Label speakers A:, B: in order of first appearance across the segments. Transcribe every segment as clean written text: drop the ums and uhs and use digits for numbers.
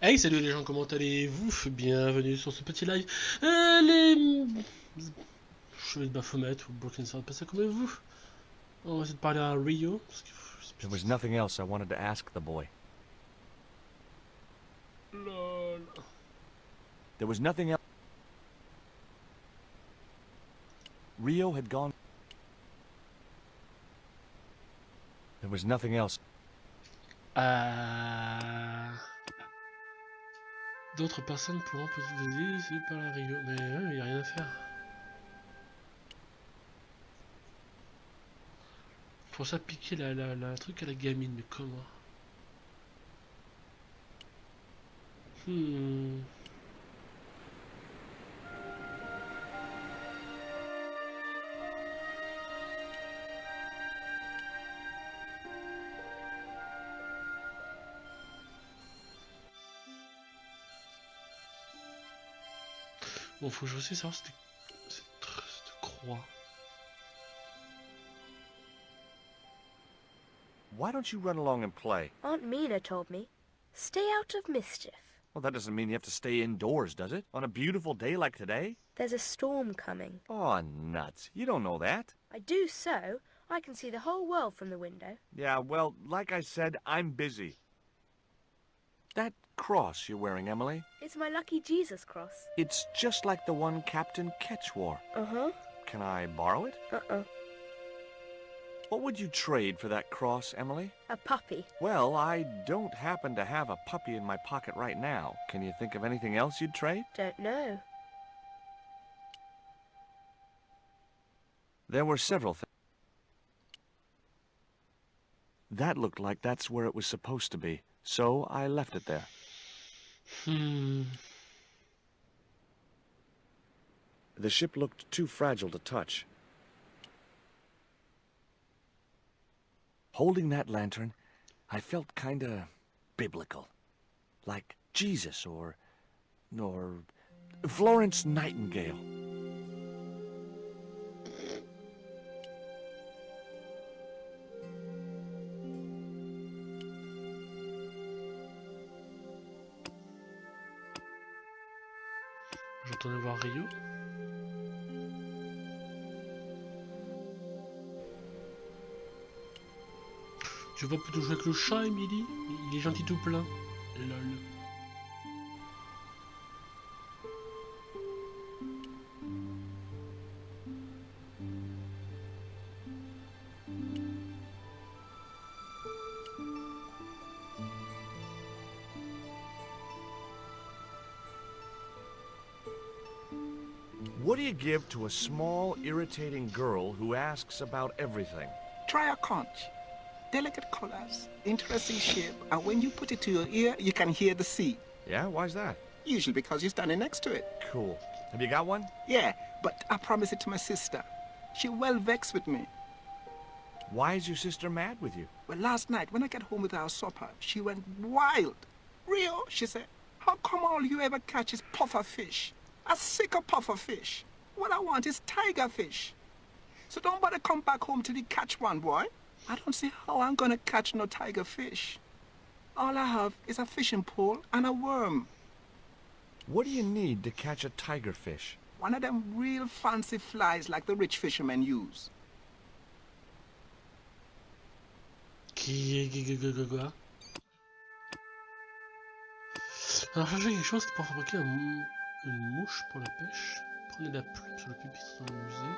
A: Hey, salut les gens, comment allez-vous? Bienvenue sur ce petit live. Les cheveux de Baphomet ou Broken Sword, pas ça comme vous? On va essayer de parler à Rio. Parce que...
B: There was nothing else I wanted to ask the boy.
A: Lol.
B: There was nothing else. Rio had gone. There was nothing else.
A: D'autres personnes pourront peut-être vous aider, c'est pas la Rio. Mais ouais, y a rien à faire. Faut ça piquer la truc à la gamine, mais comment? Hmm. Bon, faut que je aussi savoir cette croix.
B: Why don't you run along and play?
C: Aunt Mina told me, stay out of mischief.
B: Well, that doesn't mean you have to stay indoors, does it? On a beautiful day like today?
C: There's a storm coming.
B: Oh, nuts. You don't know that.
C: I do so. I can see the whole world from the window.
B: Yeah, well, like I said, I'm busy. That cross you're wearing, Emily,
C: It's my lucky Jesus cross.
B: it's just like the one Captain Ketch wore.
C: Uh-huh.
B: Can I borrow it?
C: Uh-uh.
B: What would you trade for that cross, Emily?
C: A puppy.
B: Well, I don't happen to have a puppy in my pocket right now. Can you think of anything else you'd trade?
C: Don't know.
B: There were several things. That looked like that's where it was supposed to be, so I left it there. The ship looked too fragile to touch. Holding that lantern, I felt kinda biblical. Like Jesus or Florence Nightingale.
A: Je retourne voir Rio. Tu vas plutôt jouer avec le chat, Emily? Il est gentil tout plein. Lol.
B: What do you give to a small, irritating girl who asks about everything?
D: Try a conch. Delicate colors, interesting shape, and when you put it to your ear, you can hear the sea.
B: Yeah, why's that?
D: Usually because you're standing next to it.
B: Cool. Have you got one?
D: Yeah, but I promised it to my sister. She well vexed with me.
B: Why is your sister mad with you?
D: Well, last night, when I got home with our supper, she went wild. Rio, she said, how come all you ever catch is puffer fish? A sicker puffer fish. What I want is tiger fish. So don't bother come back home till you catch one, boy. I don't see how I'm gonna catch no tiger fish. All I have is a fishing pole and a worm.
B: What do you need to catch a tiger fish?
D: One of them real fancy flies like the rich fishermen use.
A: Quoi? Alors, chercher quelque chose qui peut fabriquer une mouche pour la pêche. Prenez la plume sur le pupitre dans le musée.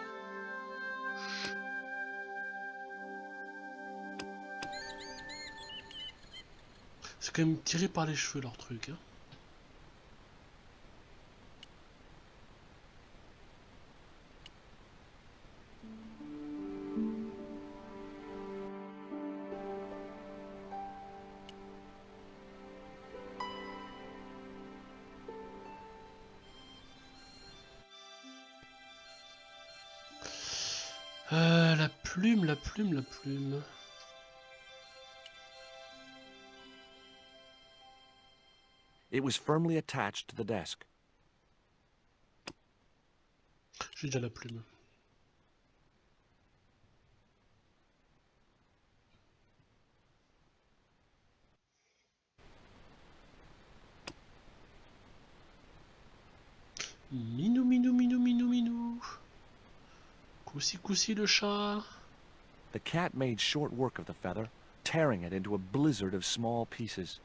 A: C'est quand même tiré par les cheveux leur truc, hein. La plume, la plume, la plume.
B: It was firmly attached to the desk.
A: J'ai déjà la plume. Coussi le chat.
B: The cat made short work of the feather, tearing it into a blizzard of small pieces.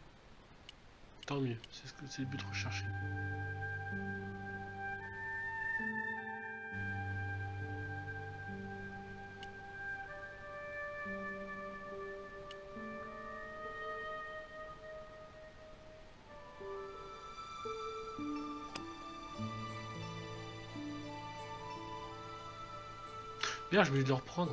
A: Tant mieux, c'est le but recherché. Bien, je vais le reprendre.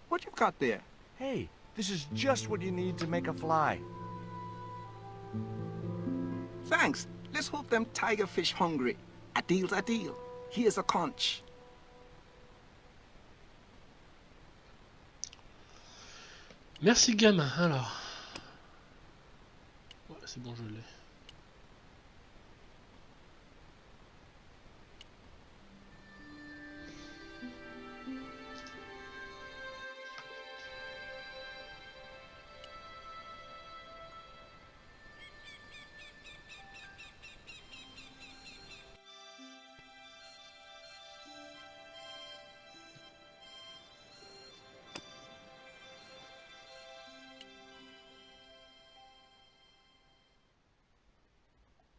D: What you got there?
B: Hey, this is just what you need to make a fly.
D: Thanks. Let's hope them tiger fish hungry. A deal's a deal. Here's a conch.
A: Merci gamin, alors. Ouais, c'est bon, je l'ai.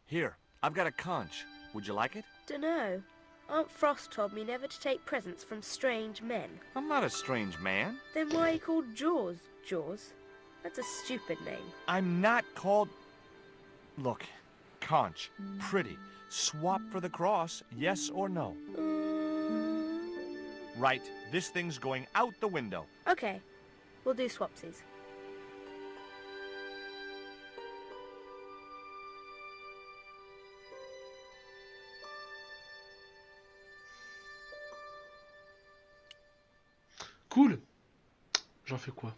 B: Here, I've got a conch. Would you like it?
C: Dunno. Aunt Frost told me never to take presents from strange men.
B: I'm not a strange man.
C: Then why are you called Jaws, Jaws? That's a stupid name.
B: I'm not called... Look, conch, pretty. Swap for the cross, yes or no? Right, this thing's going out the window.
C: Okay, we'll do swapsies.
A: Cool. J'en fais quoi?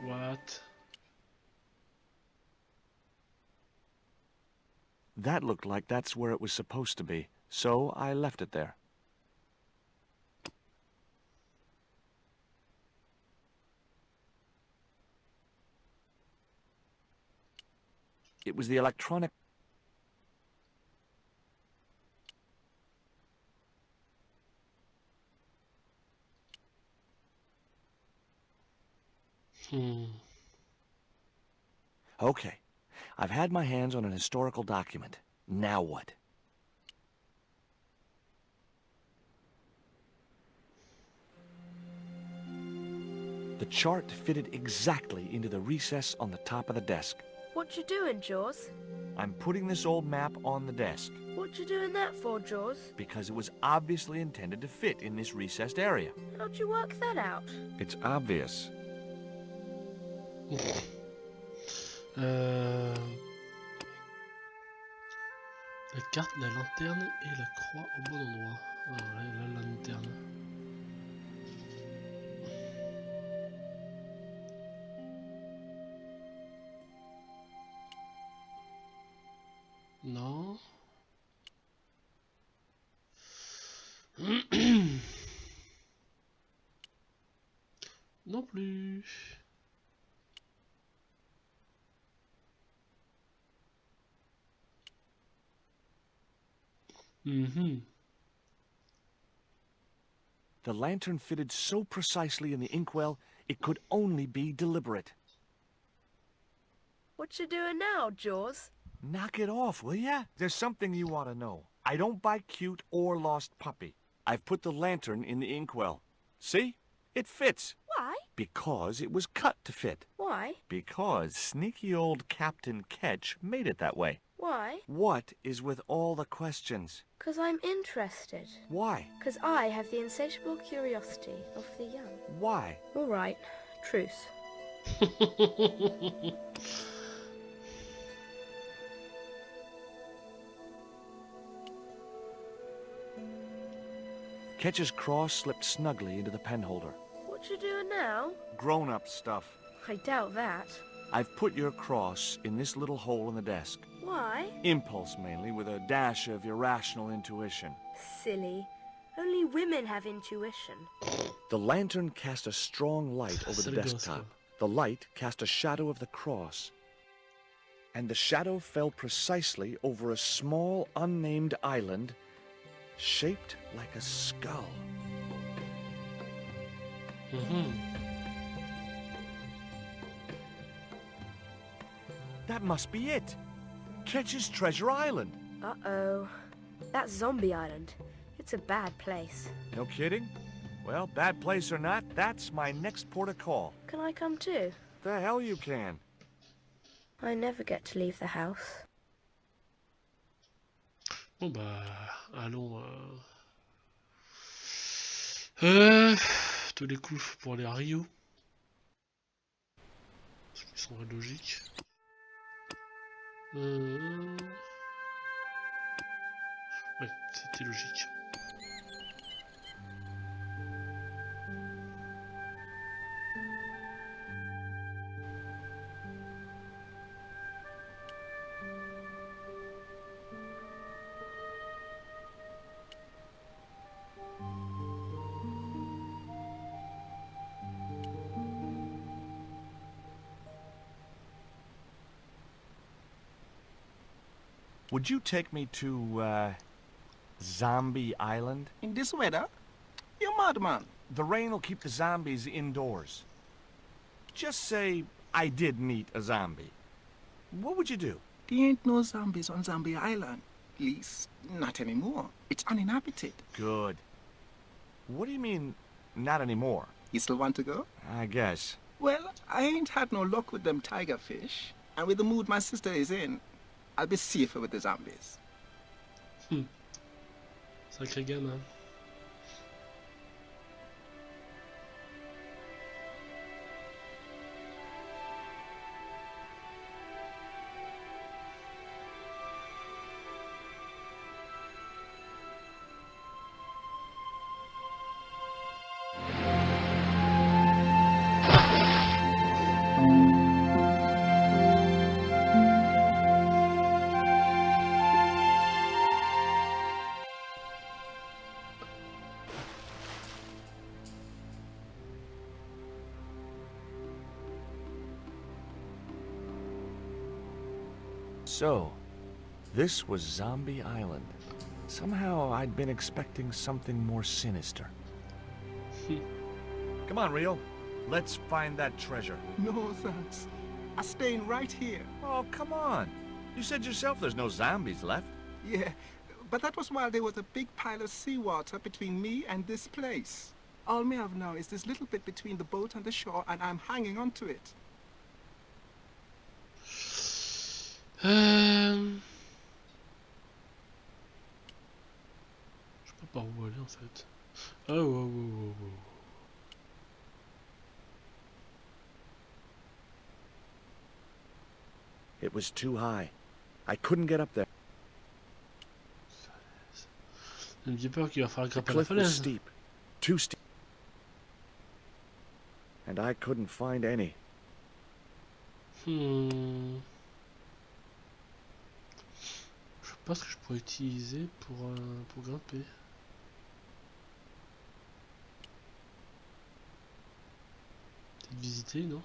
A: What?
B: That looked like that's where it was supposed to be, so I left it there. It was the electronic... Okay, I've had my hands on an historical document. Now what? The chart fitted exactly into the recess on the top of the desk.
C: What you doing, Jaws?
B: I'm putting this old map on the desk
C: What you doing that for, Jaws?
B: because it was obviously intended to fit in this recessed area.
C: How'd you work that out?
B: It's obvious.
A: La carte, la lanterne et la croix au bon endroit. Alors là, la lanterne. Non. Non plus.
B: The lantern fitted so precisely in the inkwell, it could only be deliberate.
C: What you doing now, Jaws?
B: Knock it off, will ya? There's something you ought to know. I don't buy cute or lost puppy. I've put the lantern in the inkwell. See? It fits.
C: Why?
B: Because it was cut to fit.
C: Why?
B: Because sneaky old Captain Ketch made it that way.
C: Why?
B: What is with all the questions?
C: 'Cause I'm interested.
B: Why?
C: 'Cause I have the insatiable curiosity of the young.
B: Why?
C: All right. Truce.
B: Ketch's cross slipped snugly into the penholder.
C: What you doing now?
B: Grown-up stuff.
C: I doubt that.
B: I've put your cross in this little hole in the desk.
C: Why?
B: Impulse mainly, with a dash of irrational intuition.
C: Silly. Only women have intuition.
B: The lantern cast a strong light over the
A: C'est le
B: desktop.
A: gosse,
B: The light cast a shadow of the cross. And the shadow fell precisely over a small, unnamed island shaped like a skull. That must be it. Ketch's Treasure Island.
C: Uh-oh. That's Zombie Island. It's a bad place.
B: No kidding? Well, bad place or not, that's my next port of call.
C: Can I come too?
B: The hell you can.
C: I never get to leave the house.
A: Bon bah, allons... tous les coups pour aller à Rio. Ce qui semble logique. Ouais, c'était logique.
B: Would you take me to, Zombie Island?
D: In this weather? You madman.
B: The rain will keep the zombies indoors. Just say I did meet a zombie. What would you do?
D: There ain't no zombies on Zombie Island. At least, not anymore. It's uninhabited.
B: Good. What do you mean, not anymore?
D: You still want to go?
B: I guess.
D: Well, I ain't had no luck with them tiger fish. And with the mood my sister is in, I'll be safer with the zombies.
A: Sacré gamin.
B: So, this was Zombie Island. Somehow I'd been expecting something more sinister. Come on, Rio. Let's find that treasure.
D: No, thanks. I'm staying right here.
B: Oh, come on. You said yourself there's no zombies left.
D: Yeah, but that was while there was a big pile of seawater between me and this place. All me have now is this little bit between the boat and the shore, and I'm hanging on to it.
A: Je sais pas par où aller en fait. Oh, oh, oh, oh, oh.
B: It was too high. I couldn't get up there.
A: J'ai peur qu'il va falloir
B: The
A: grimper la
B: cliff was
A: falaise.
B: steep. Too steep. And I couldn't find any.
A: Je sais pas ce que je pourrais utiliser pour grimper. Peut-être visiter, non?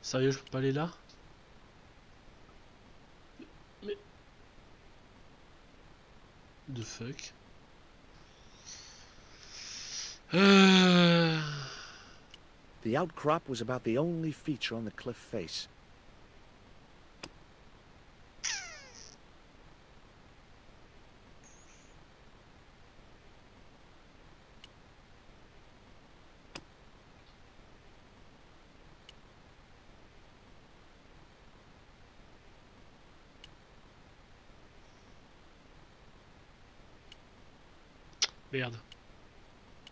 A: Sérieux, je peux pas aller là? Mais... The fuck?
B: The outcrop was about the only feature on the cliff face.
A: Merde.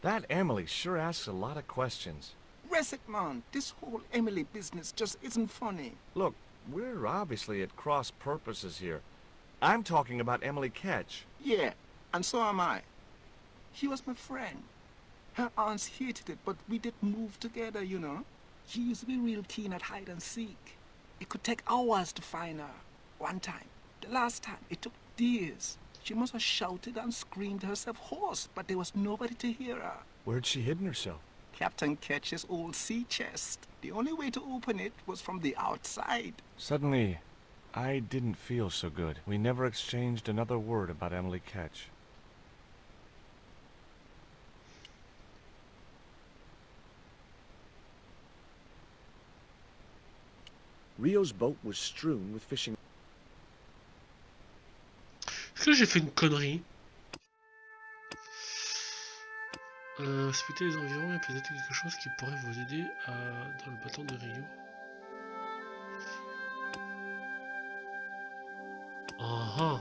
B: That Emily sure asks a lot of questions.
D: Rest it, man. This whole Emily business just isn't funny.
B: Look, we're obviously at cross purposes here. I'm talking about Emily Ketch.
D: Yeah, and so am I. She was my friend. Her aunts hated it, but we did move together, you know. She used to be real keen at hide and seek. It could take hours to find her. One time, the last time, it took days. She must have shouted and screamed herself hoarse, but there was nobody to hear her.
B: Where'd she hidden herself?
D: Captain Ketch's old sea chest. The only way to open it was from the outside.
B: Suddenly, I didn't feel so good. We never exchanged another word about Emily Ketch. Rio's boat was strewn with fishing.
A: Est-ce que j'ai fait une connerie? Respectez les environs et peut-être quelque chose qui pourrait vous aider dans le bâton de Rio. Ah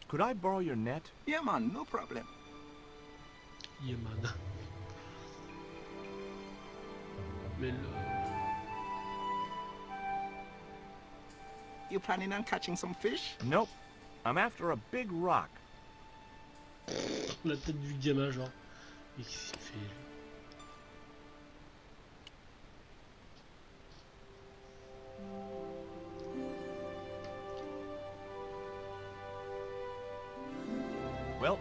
B: Could I borrow your net?
D: Yeah, man, no problem.
A: Yeah, man. Mais le...
D: You planning on catching some fish?
B: Nope. I'm after a big rock.
A: La tête du gamin, genre. Mais qu'est-ce qu'il fait, lui?
B: Well,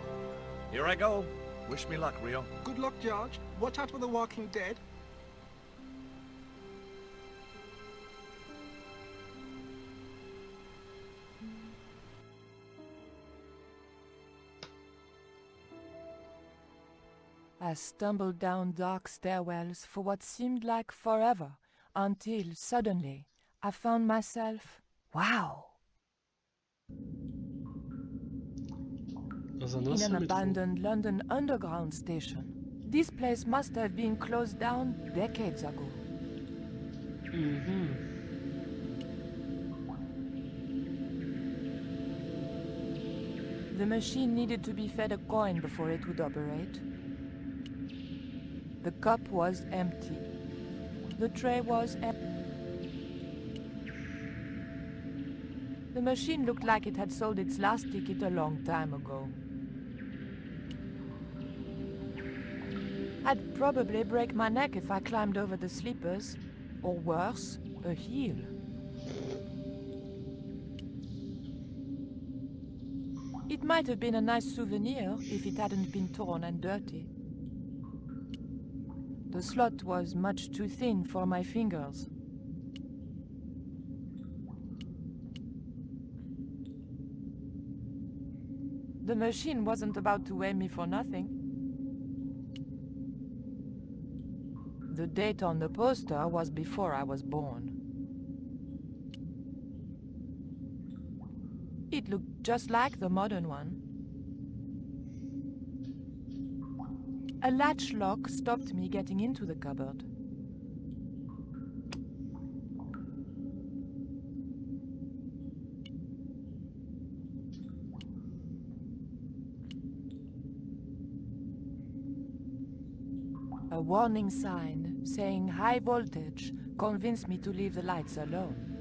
B: here I go. Wish me luck, Rio.
D: Good luck, George. Watch out for the walking dead.
E: I stumbled down dark stairwells for what seemed like forever, until suddenly I found myself, wow,
A: Dans un
E: in an
A: ancien métro.
E: abandoned London Underground station. This place must have been closed down decades ago. The machine needed to be fed a coin before it would operate. The cup was empty. The tray was empty. The machine looked like it had sold its last ticket a long time ago. I'd probably break my neck if I climbed over the sleepers, or worse, a heel. It might have been a nice souvenir if it hadn't been torn and dirty. The slot was much too thin for my fingers. The machine wasn't about to weigh me for nothing. The date on the poster was before I was born. It looked just like the modern one. A latch lock stopped me getting into the cupboard. A warning sign saying high voltage convinced me to leave the lights alone.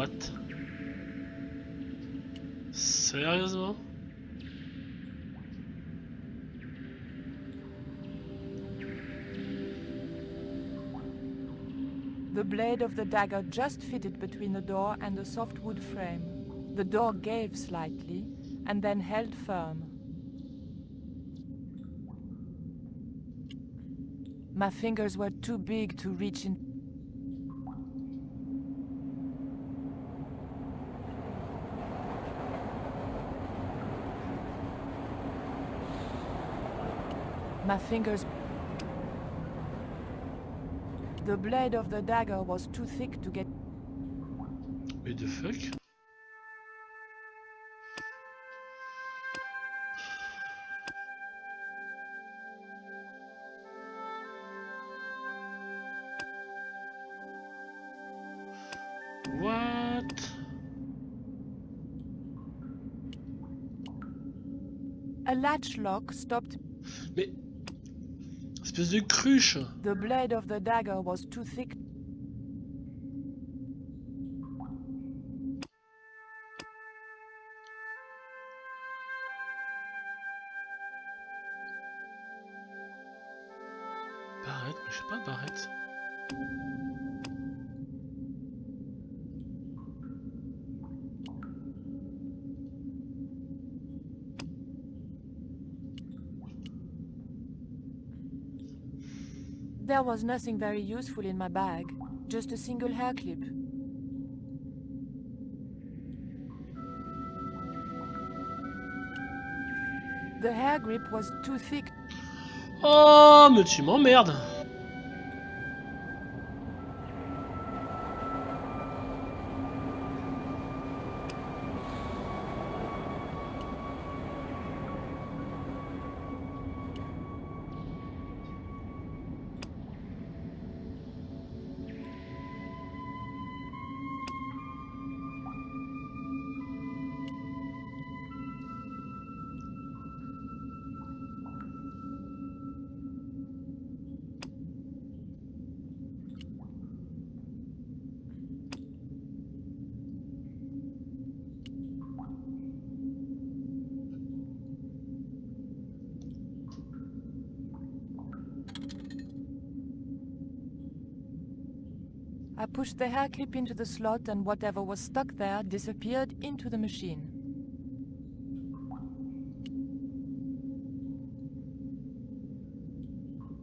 A: What? Sérieusement?
E: The blade of the dagger just fitted between the door and the soft wood frame. The door gave slightly, and then held firm. My fingers were too big to reach in. My fingers... The blade of the dagger was too thick to get...
A: Mais the fuck? What?
E: A latch lock stopped...
A: Mais... Espèce de cruche!
E: The blade of the dagger was too thick.
A: Barrette, mais je sais pas de barrette.
E: There was nothing very useful in my bag, just a single hair clip. The hair grip was too thick.
A: Oh, mais tu m'emmerdes!
E: I pushed the hair clip into the slot and whatever was stuck there disappeared into the machine.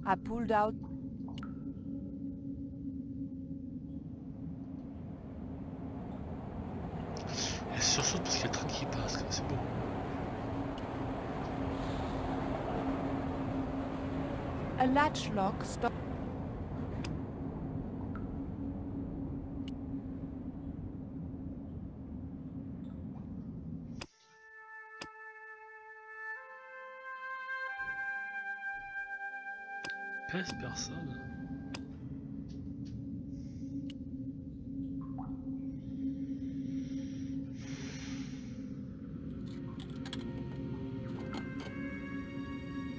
E: I pulled out...
A: Elle sursaute parce qu'il y a le train qui passe, c'est beau.
E: A latch lock stopped...
A: Pèse personne.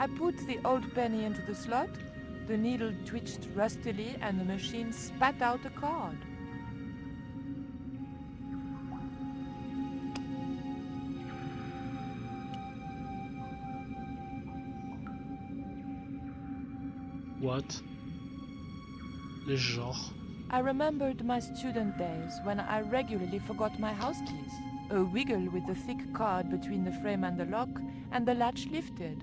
E: I put the old penny into the slot, the needle twitched rustily and the machine spat out a card.
A: What? Les genres.
E: I remembered my student days when I regularly forgot my house keys. A wiggle with the thick card between the frame and the lock, and the latch lifted.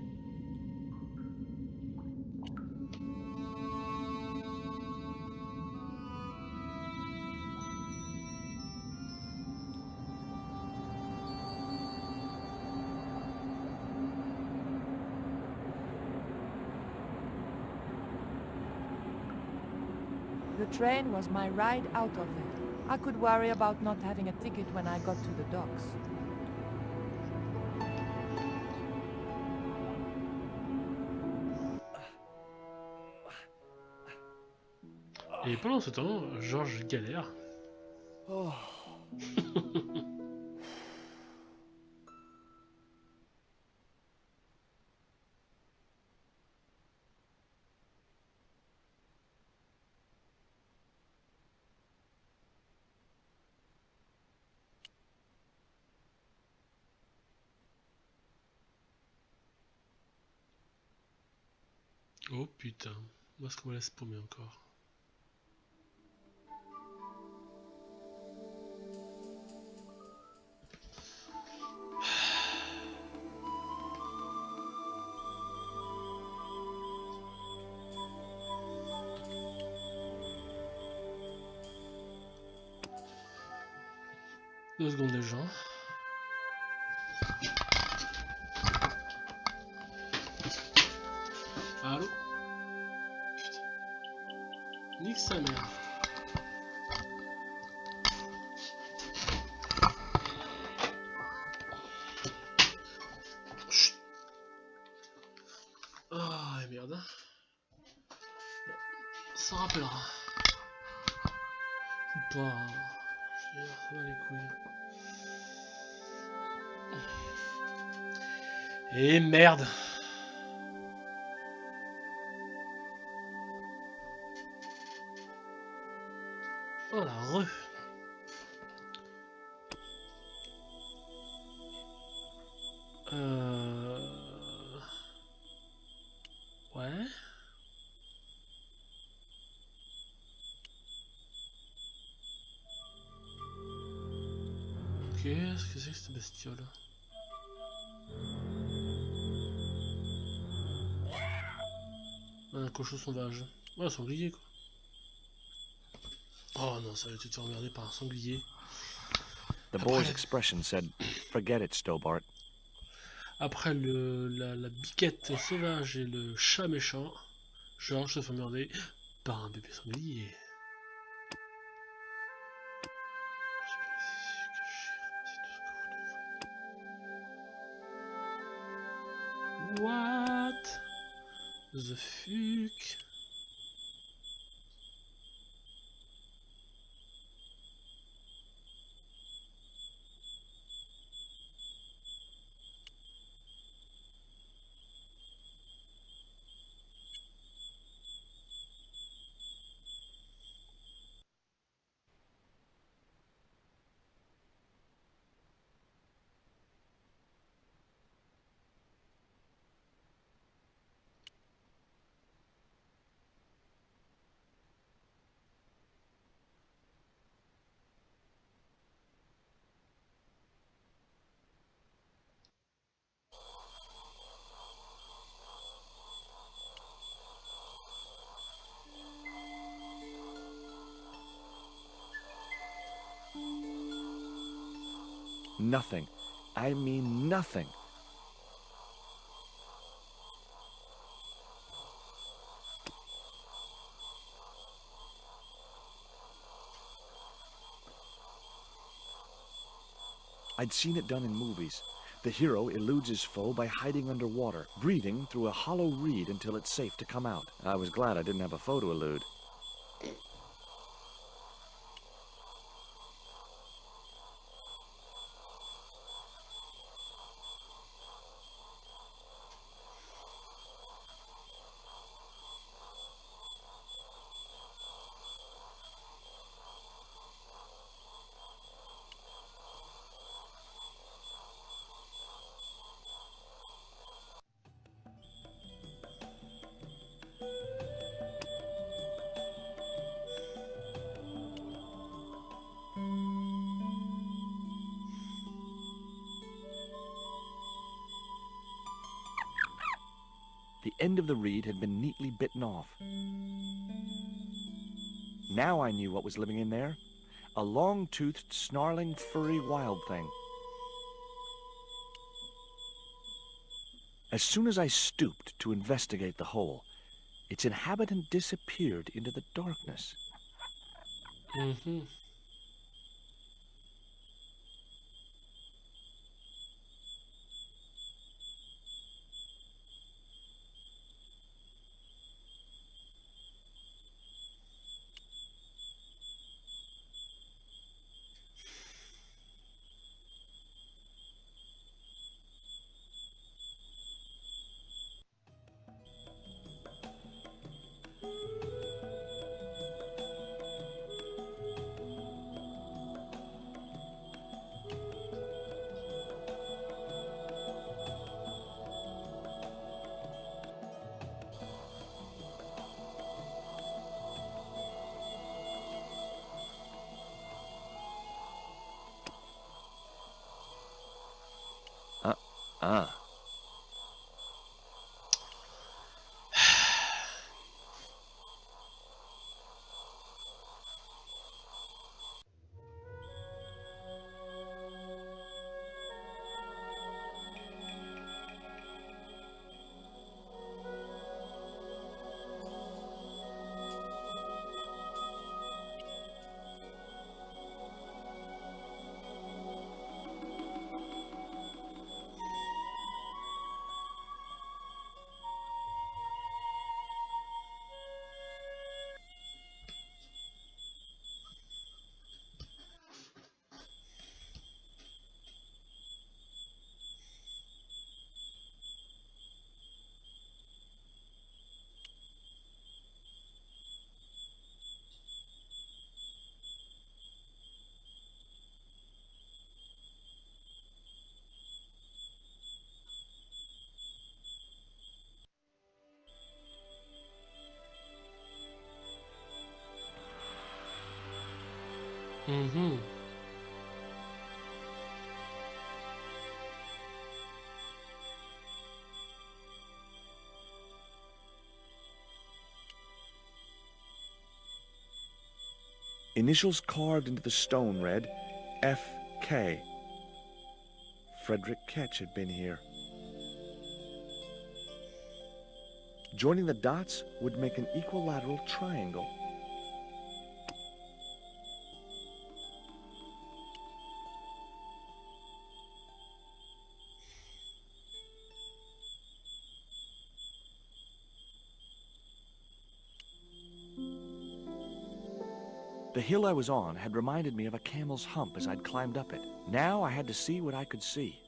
E: The train was my ride out of there. I could worry about not having a ticket when I got to the docks.
A: Et pendant ce temps, Georges galère.
B: Oh.
A: Oh putain, moi ce qu'on me laisse paumer encore. Deux secondes les gens. Allô? Putain. Nique sa mère. Chut. Ah merde. Bon, ça rappellera. Ou pas. Je veux dire, ça va les couilles. Et merde. Oh la re. Ouais. Ok, qu'est-ce que c'est que cette bestiole? Un cochon sauvage. Ouais, un sanglier quoi. Oh non, ça va te faire emmerder par un sanglier.
B: The boy's expression said, "Forget it, Stobart."
A: Après la biquette sauvage et le chat méchant, genre je te fais emmerder par un bébé sanglier. What the fuck?
B: Nothing. I mean nothing. I'd seen it done in movies. The hero eludes his foe by hiding underwater, breathing through a hollow reed until it's safe to come out. I was glad I didn't have a foe to elude. The end of the reed had been neatly bitten off. Now I knew what was living in there. A long-toothed, snarling, furry wild thing. As soon as I stooped to investigate the hole, its inhabitant disappeared into the darkness.
A: Mm-hmm.
B: Ah.
A: Mhm.
B: Initials carved into the stone read F.K. Frederick Ketch had been here. Joining the dots would make an equilateral triangle. The hill I was on had reminded me of a camel's hump as I'd climbed up it. Now I had to see what I could see.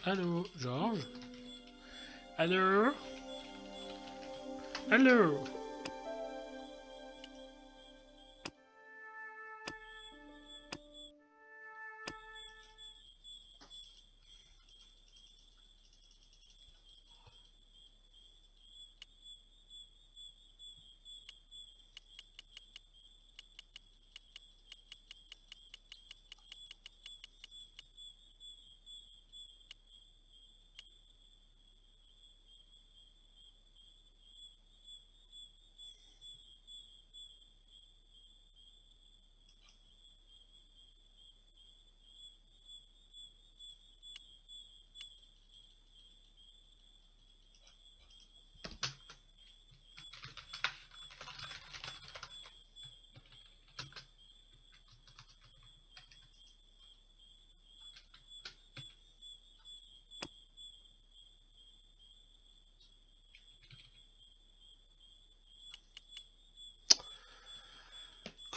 A: Allô, Georges? Allô? Allô?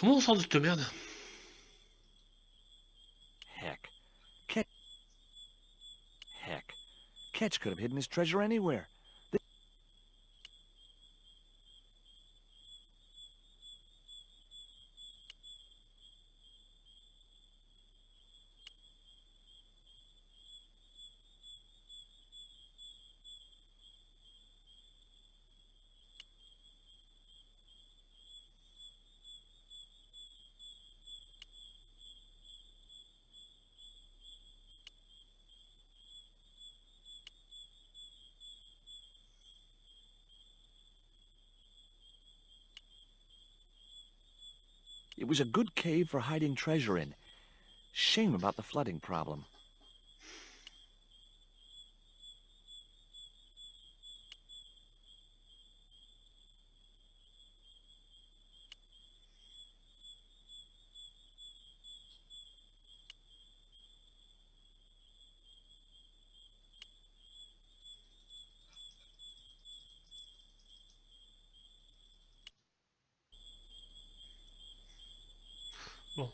A: Comment on sort de cette merde?
B: Heck. Heck. Ketch could have hidden his treasure anywhere. It was a good cave for hiding treasure in. Shame about the flooding problem.
A: Bon.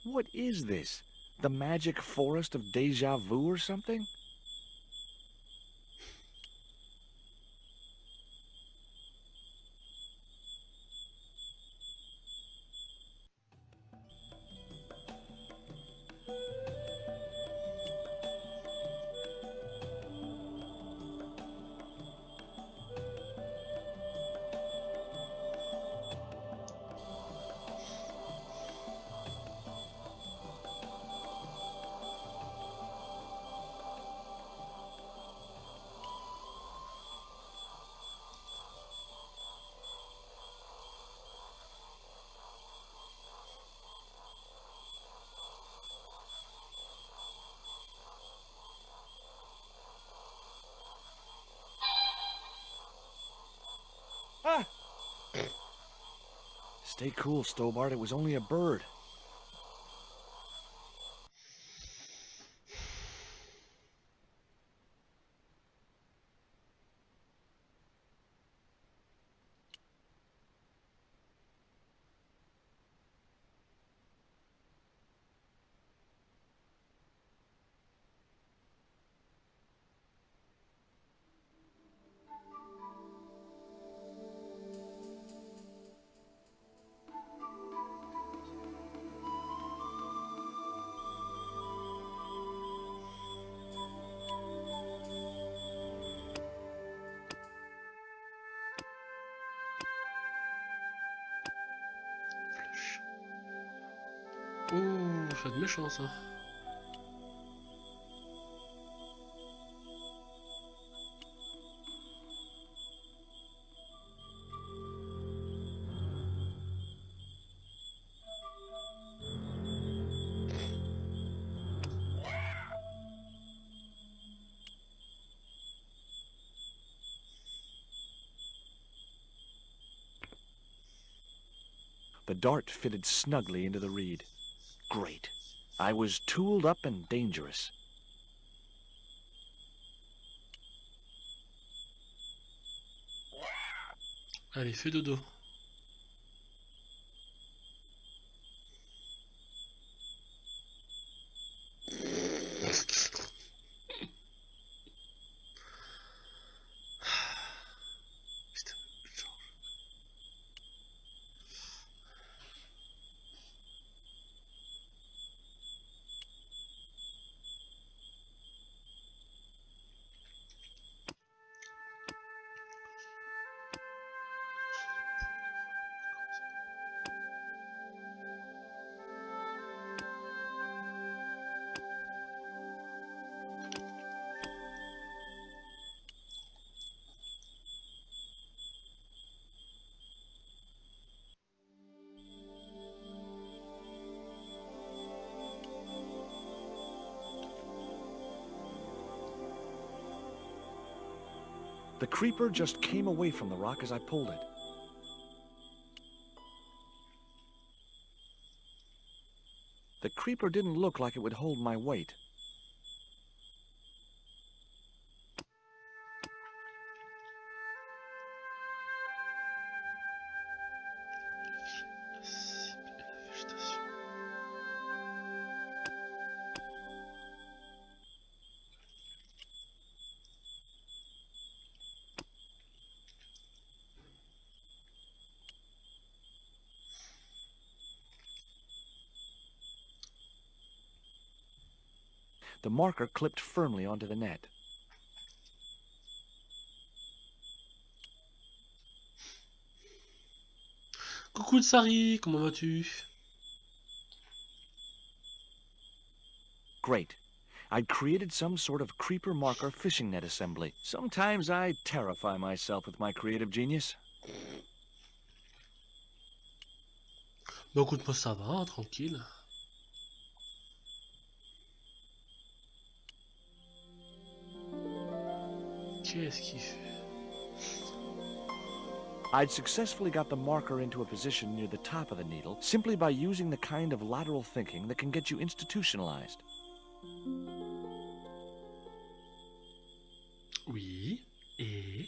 B: What is this? The magic forest of deja vu or something? Stay cool, Stobart. It was only a bird.
A: Ouh, ça va être méchant ça.
B: The dart fitted snugly into the reed. Great. I was tooled up and dangerous.
A: Allez, fais dodo. Putain,
B: The creeper just came away from the rock as I pulled it. The creeper didn't look like it would hold my weight. The marker clipped firmly onto the net.
A: Coucou Tsari, comment vas-tu?
B: Great. I'd created some sort of creeper marker fishing net assembly. Sometimes I terrify myself with my creative genius.
A: Bah écoute, moi ça va, hein, tranquille. Qu'est-ce qu'il fait?
B: I'd successfully got the marker into a position near the top of the needle simply by using the kind of lateral thinking that can get you institutionalized.
A: Oui, et...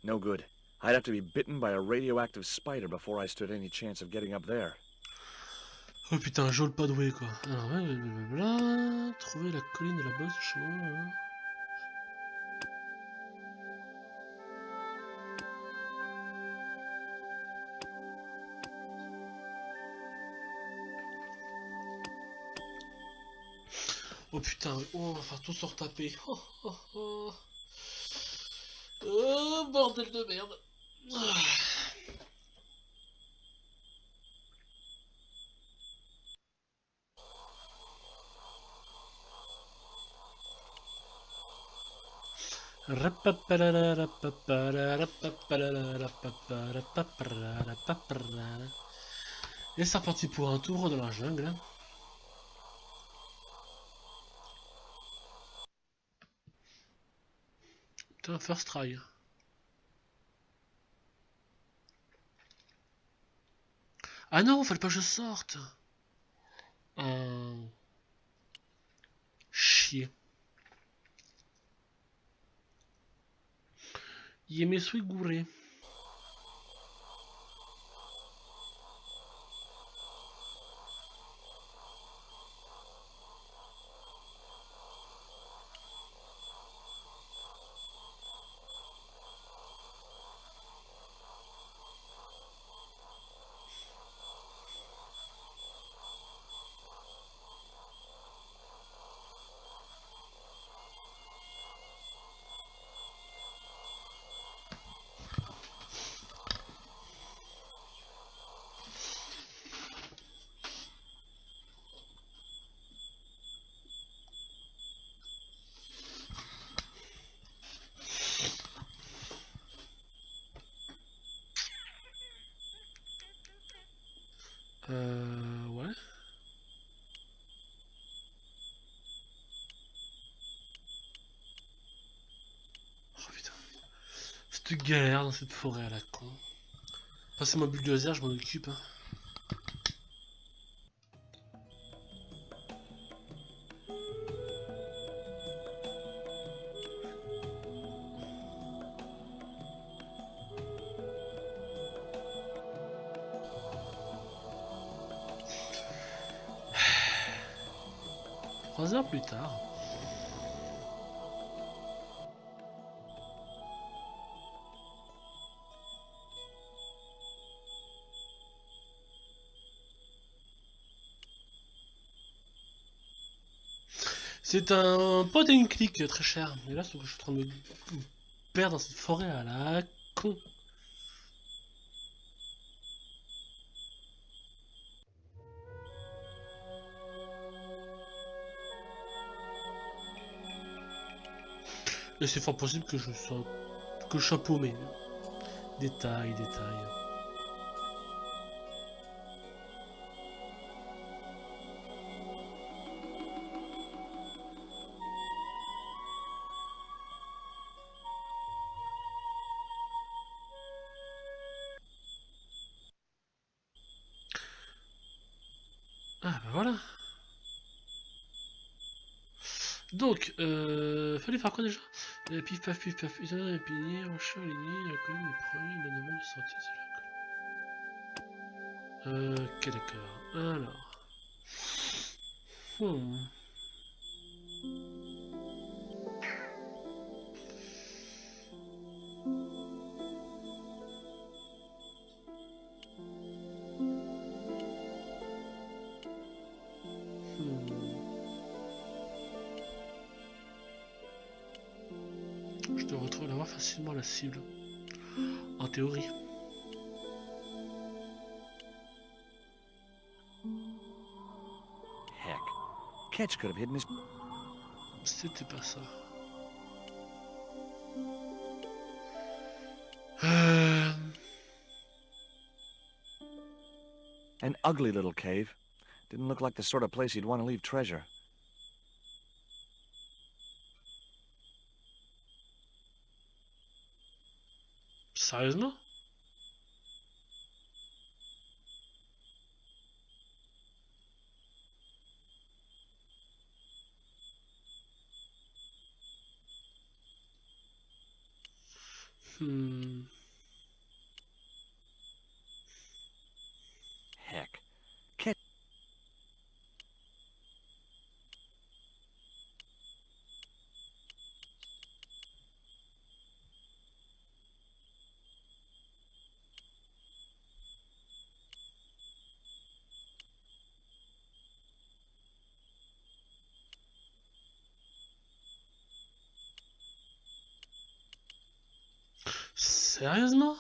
B: No good. I'd have to be bitten by a radioactive spider before I stood any chance of getting up there.
A: Oh putain, Joel pas doué quoi. Alors, blablabla, trouver la colline de la bosse du chemin. Oh putain, oh, on va faire tout se retaper. Oh, oh, oh. Oh, bordel de merde. Ah. Et c'est reparti pour un tour dans la jungle. Putain, first try. Ah non, fallait pas que je sorte. Chier. Je me suis gouré. Ouais. Oh putain. Cette galère dans cette forêt à la con. Passez-moi bulldozer, je m'en occupe. Hein. Trois heures plus tard. C'est un point and click très cher. Et là, je suis en train de me perdre dans cette forêt à la con. Et c'est fort possible que je sois paumé. Détail, détail. Ah bah voilà. Donc, fallait faire quoi déjà? Pif paf, putain, et puis machin, il y a quand même les premiers, la nouvelle sortie, c'est là. Ok, d'accord. Alors. Hmm. Je devrais retrouver l'avoir facilement la cible. En théorie.
B: Heck. Ketch could have hidden his...
A: C'était pas ça.
B: An ugly little cave. Didn't look like the sort of place you'd want to leave treasure.
A: Sérieusement?
B: Heck. Ketch...
A: Sérieusement?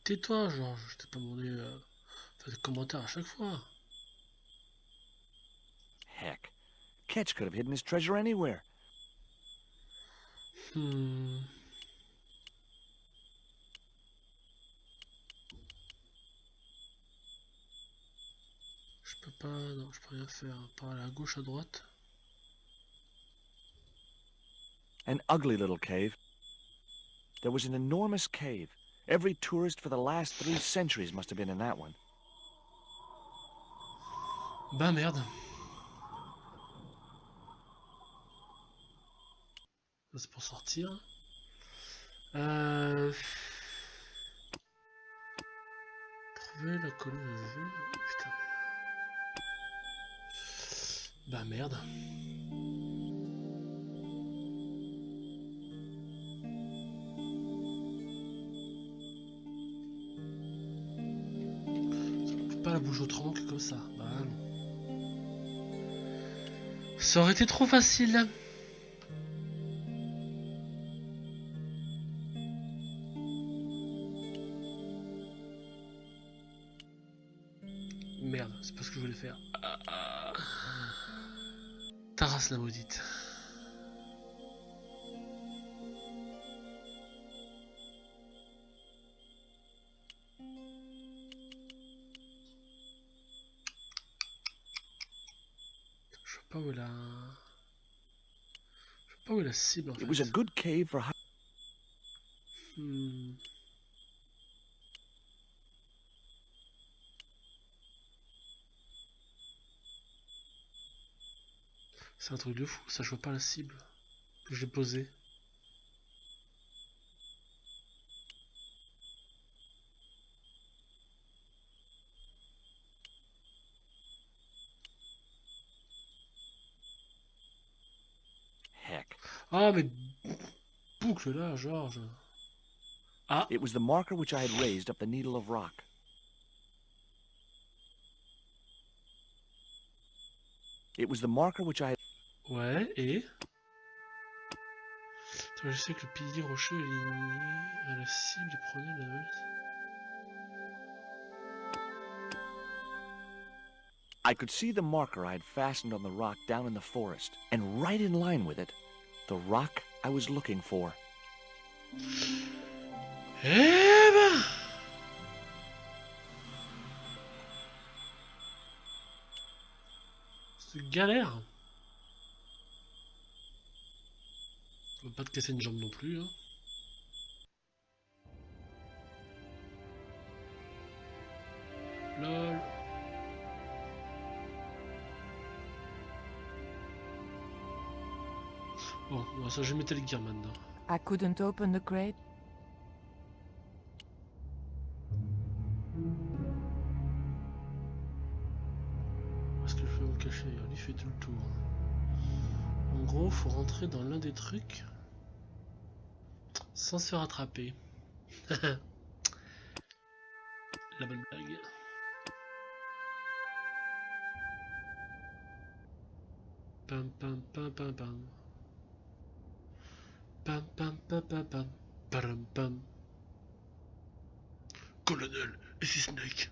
A: Tais-toi, Georges, je t'ai pas demandé faire des commentaires à chaque fois.
B: Heck, Ketch could have hidden his treasure anywhere.
A: Hmm. Je peux pas, non, je peux rien faire. Par aller à gauche, à droite.
B: An ugly little cave. There was an enormous cave. Every tourist for the last 3 centuries must have been in that one.
A: Bah merde. Ça, c'est pour sortir. Trouver la colonne de vie. Putain. Bah merde. On peut pas la bouger autrement que comme ça. Bah non. Ça aurait été trop facile. Merde, c'est pas ce que je voulais faire. Taras la maudite. Je sais pas où est la... Je sais pas où est la cible en
B: It was a
A: fait.
B: good cave for...
A: Hmm. C'est un truc de fou, ça je vois pas la cible que j'ai posée.
B: Heck.
A: Ah mais boucle là, Georges. Ah,
B: It was the marker which I had raised up the needle of rock. It was the marker which I had...
A: ouais, et... Attends, je sais que le pilier rocheux est aligné à la cible et prenez la...
B: I could see the marker I had fastened on the rock down in the forest, and right in line with it, the rock I was looking for.
A: Eh ben... C'est galère. On va pas te casser une jambe non plus, hein. Lol. Bon, on va ça, je vais mettre le gear maintenant.
E: I couldn't open the crate.
A: Où est-ce que je peux me cacher? Lui fait tout le tour. En gros, faut rentrer dans l'un des trucs sans se faire attraper. La bonne blague. Pam pam pam pam pam. Pam pam pam pam pam. Pam pam. Colonel, ici Snake.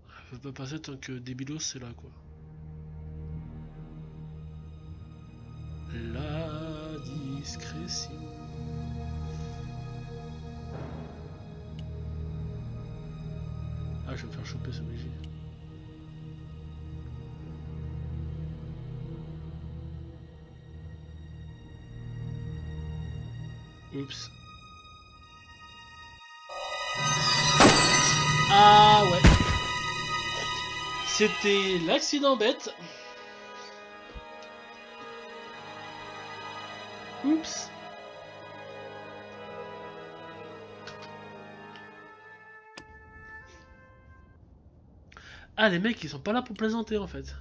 A: Je peux pas passer tant que Débilos c'est là quoi. La discrétion. Ah, je vais me faire choper ce BG. Oups. Ah ouais. C'était l'accident bête. Oups. Ah, les mecs ils sont pas là pour plaisanter en fait.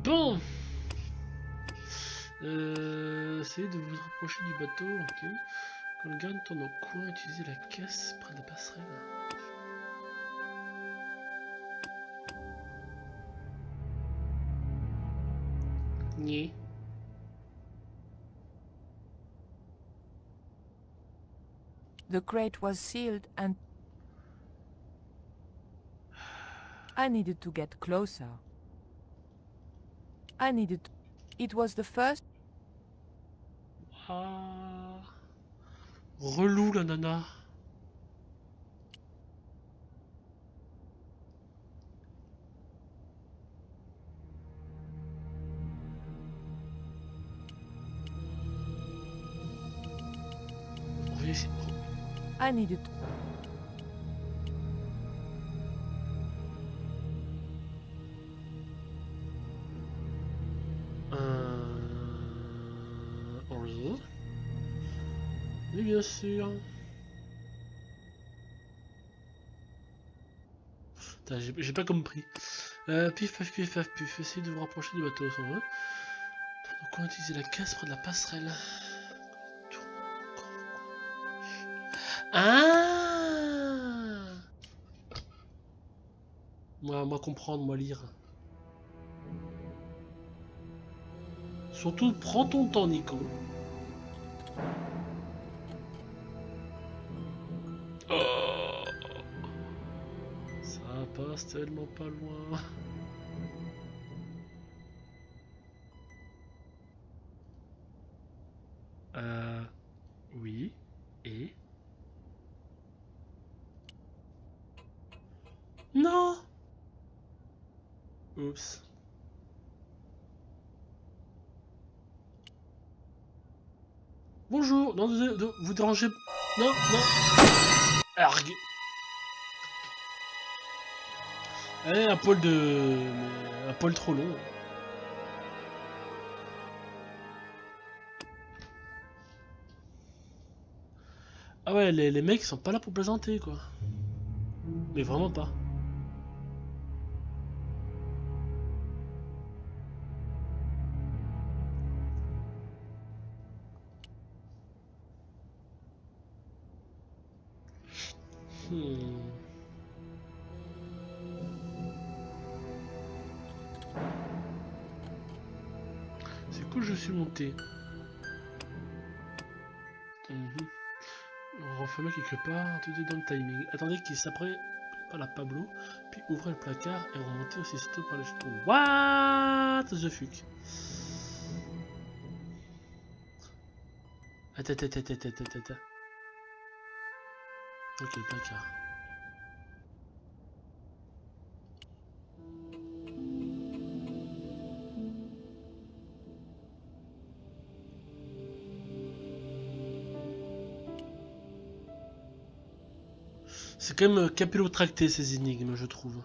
A: Bon. Essayez de vous rapprocher du bateau, ok. Quand le garde tourne au coin, utilisez la caisse près de la passerelle. Ni.
E: The crate was sealed and I needed to get closer. It was the first.
A: Ah. Relou la nana. Oui,
E: I needed.
A: Oui. Oui, bien sûr. J'ai pas compris. Pif paf pif paf pif. Essayez de vous rapprocher du bateau sans vrai. Donc on va utiliser la caisse près de la passerelle. Ah, moi comprendre, moi lire. Surtout, prends ton temps, Nico. Oh, ça passe tellement pas loin. Oui. Et... Non. Oups. Bonjour. Non, vous dérangez... Non, non. Argue. Eh, un poil de... Un poil trop long. Ah ouais, les mecs sont pas là pour plaisanter, quoi. Mais vraiment pas. C'est cool, je suis monté. Renfermé quelque part, tout est dans le timing. Attendez qu'il s'apprête par la Pablo, puis ouvrez le placard et remontez aussitôt par les cheveux. What the fuck? Attends. Ok, le placard. C'est quand même capillotracté ces énigmes, je trouve.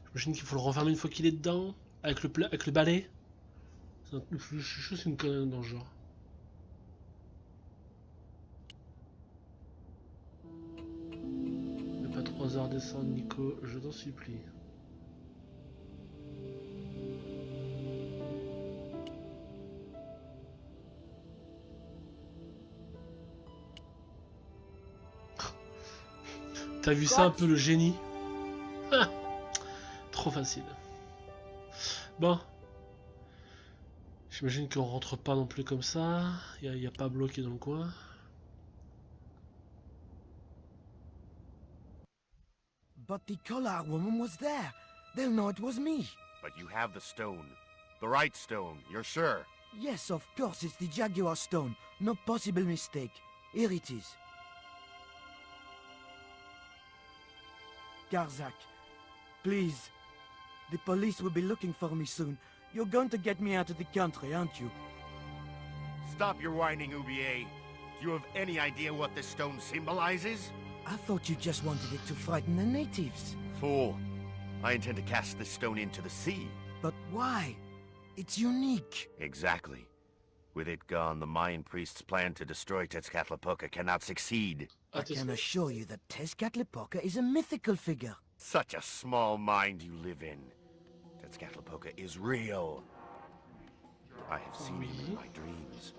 A: J'imagine qu'il faut le renfermer une fois qu'il est dedans, avec le balai. Je suis chaud, c'est une connerie dans le genre. Mais pas 3 heures descendre, Nico, je t'en supplie. T'as vu ça un peu le génie? Ah, trop facile. Bon. J'imagine qu'on rentre pas non plus comme ça. Il y a Pablo qui est dans le coin.
F: But the Collar woman was there. They'll know it was me.
B: But you have the stone. The right stone, you're sure?
F: Yes, of course, it's the Jaguar stone. No possible mistake. Here it is. Garzak, please. The police will be looking for me soon. You're going to get me out of the country, aren't you?
B: Stop your whining, Ubier. Do you have any idea what this stone symbolizes?
F: I thought you just wanted it to frighten the natives.
B: Fool. I intend to cast this stone into the sea.
F: But why? It's unique.
B: Exactly. With it gone, the Mayan priest's plan to destroy Tezcatlipoca cannot succeed.
F: I can assure you that Tezcatlipoca is a mythical figure.
B: Such a small mind you live in. Tezcatlipoca is real. I have seen him in my dreams.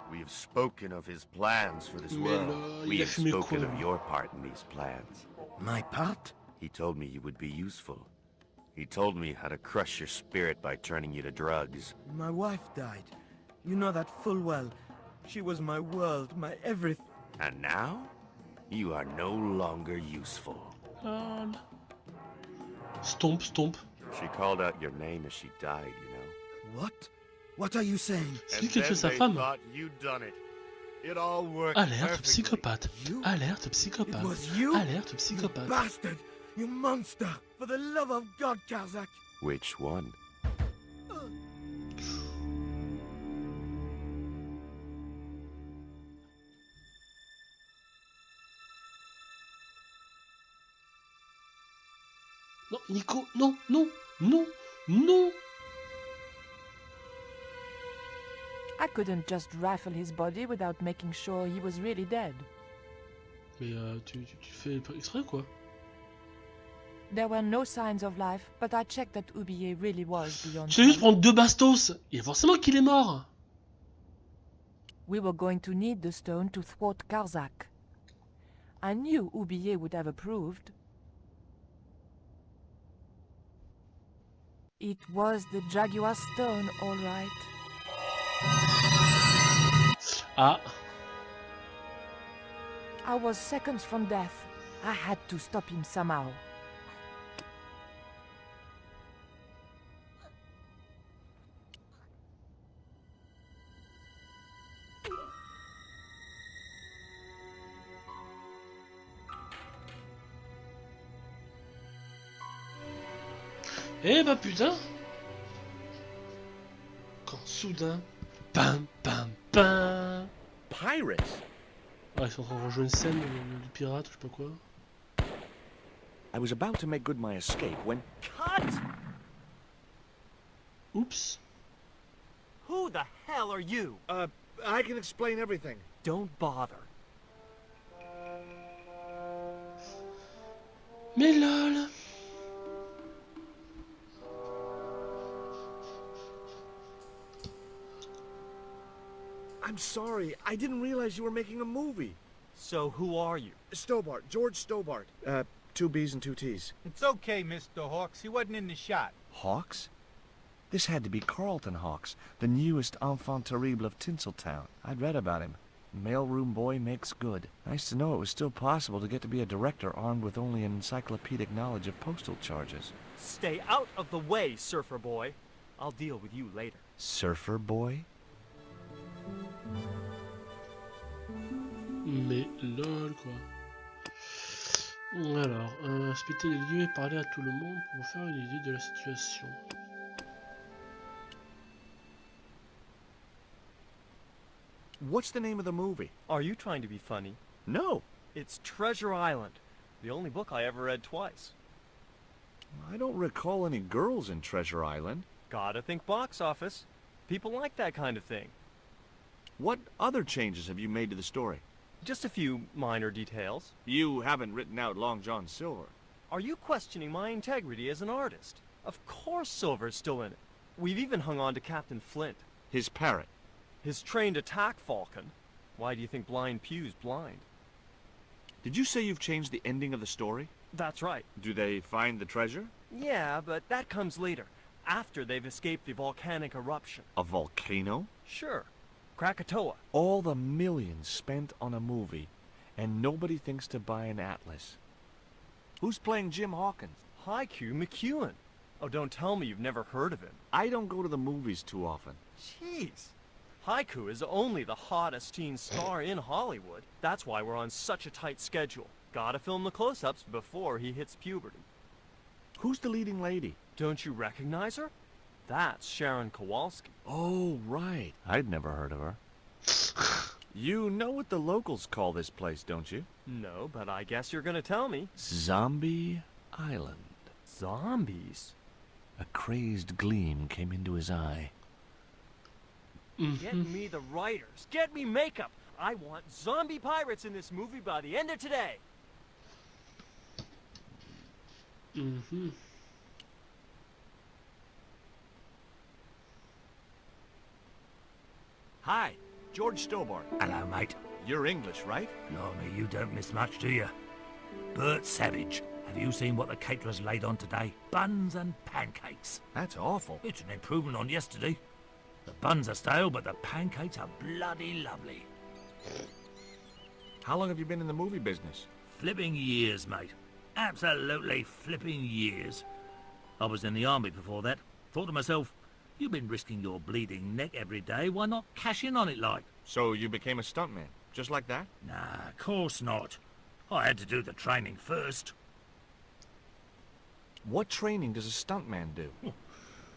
B: We have spoken of his plans for this world. We have spoken of your part in these plans.
F: My part?
B: He told me you would be useful. He told me how to crush your spirit by turning you to drugs.
F: My wife died. You know that full well. She was my world, my everything.
B: And now, you are no longer useful.
A: Stomp, stomp.
B: She called out your name as she died, you know.
F: What? What are you saying?
A: C'est lui qui a tué sa femme. Alerte psychopathe. Alerte psychopathe.
F: It was you?
A: Alerte
F: You
A: psychopathe.
F: bastard! You monster! For the love of God, Karzak!
B: Which one?
A: Non, Nico, non, non, non, non.
E: I couldn't just rifle his body without making sure he was really dead.
A: Mais tu fais exprès quoi?
E: There were no signs of life, but I checked that Oublié really was beyond
A: Tu veux juste
E: help.
A: prendre 2 bastos. Il est forcément qu'il est mort.
E: We were going to need the stone to thwart Karzak. I knew Oublié would have approved. It was the Jaguar stone, all right.
A: Ah.
E: I was seconds from death. I had to stop him somehow.
A: Eh bah putain. Quand soudain... Pam, pam, pam.
B: Pirates?
A: Ah, ils sont en train de rejouer une scène de pirate, je sais pas quoi.
B: I was about to make good my escape when... Cut!
A: Oups.
G: Who the hell are you?
H: I can explain everything.
G: Don't bother.
A: Mais lol.
H: I'm sorry. I didn't realize you were making a movie.
G: So who are you?
H: Stobart, George Stobart. 2 B's and 2 T's.
I: It's okay, Mr. Hawks. He wasn't in the shot.
J: Hawks? This had to be Carlton Hawks, the newest enfant terrible of Tinseltown. I'd read about him. Mailroom boy makes good. Nice to know it was still possible to get to be a director armed with only an encyclopedic knowledge of postal charges.
G: Stay out of the way, surfer boy. I'll deal with you later.
J: Surfer boy?
A: Mais lol quoi. Alors, inspecter les lieux et parler à tout le monde pour faire une idée de la situation.
B: What's the name of the movie?
G: Are you trying to be funny?
B: No.
G: It's Treasure Island, the only book I ever read twice.
B: I don't recall any girls in Treasure Island.
G: Gotta think box office. People like that kind of thing.
B: What other changes have you made to the story?
G: Just a few minor details.
B: You haven't written out Long John Silver.
G: Are you questioning my integrity as an artist? Of course Silver's still in it. We've even hung on to Captain Flint.
B: His parrot.
G: His trained attack falcon. Why do you think Blind Pew's blind?
B: Did you say you've changed the ending of the story?
G: That's right.
B: Do they find the treasure?
G: Yeah, but that comes later, after they've escaped the volcanic eruption.
B: A volcano?
G: Sure. Krakatoa.
J: All the millions spent on a movie, and nobody thinks to buy an atlas.
B: Who's playing Jim Hawkins?
G: Haiku McEwen. Oh, don't tell me you've never heard of him.
B: I don't go to the movies too often.
G: Jeez. Haiku is only the hottest teen star in Hollywood. That's why we're on such a tight schedule. Gotta film the close-ups before he hits puberty.
B: Who's the leading lady?
G: Don't you recognize her? That's Sharon Kowalski.
B: Oh, right.
J: I'd never heard of her.
B: You know what the locals call this place, don't you?
G: No, but I guess you're gonna tell me.
J: Zombie Island.
G: Zombies?
J: A crazed gleam came into his eye.
G: Get me the writers. Get me makeup. I want zombie pirates in this movie by the end of today.
B: Hi, George Stobart.
K: Hello, mate.
B: You're English, right?
K: Blimey, you don't miss much, do you? Bert Savage, Have you seen what the caterers laid on today? Buns and pancakes.
J: That's awful.
K: It's an improvement on yesterday. The buns are stale, but the pancakes are bloody lovely.
J: How long have you been in the movie business?
K: Flipping years, mate. Absolutely flipping years. I was in the army before that. Thought to myself, you've been risking your bleeding neck every day, why not cash in on it like?
J: So you became a stuntman, just like that?
K: Nah, of course not. I had to do the training first.
J: What training does a stuntman do?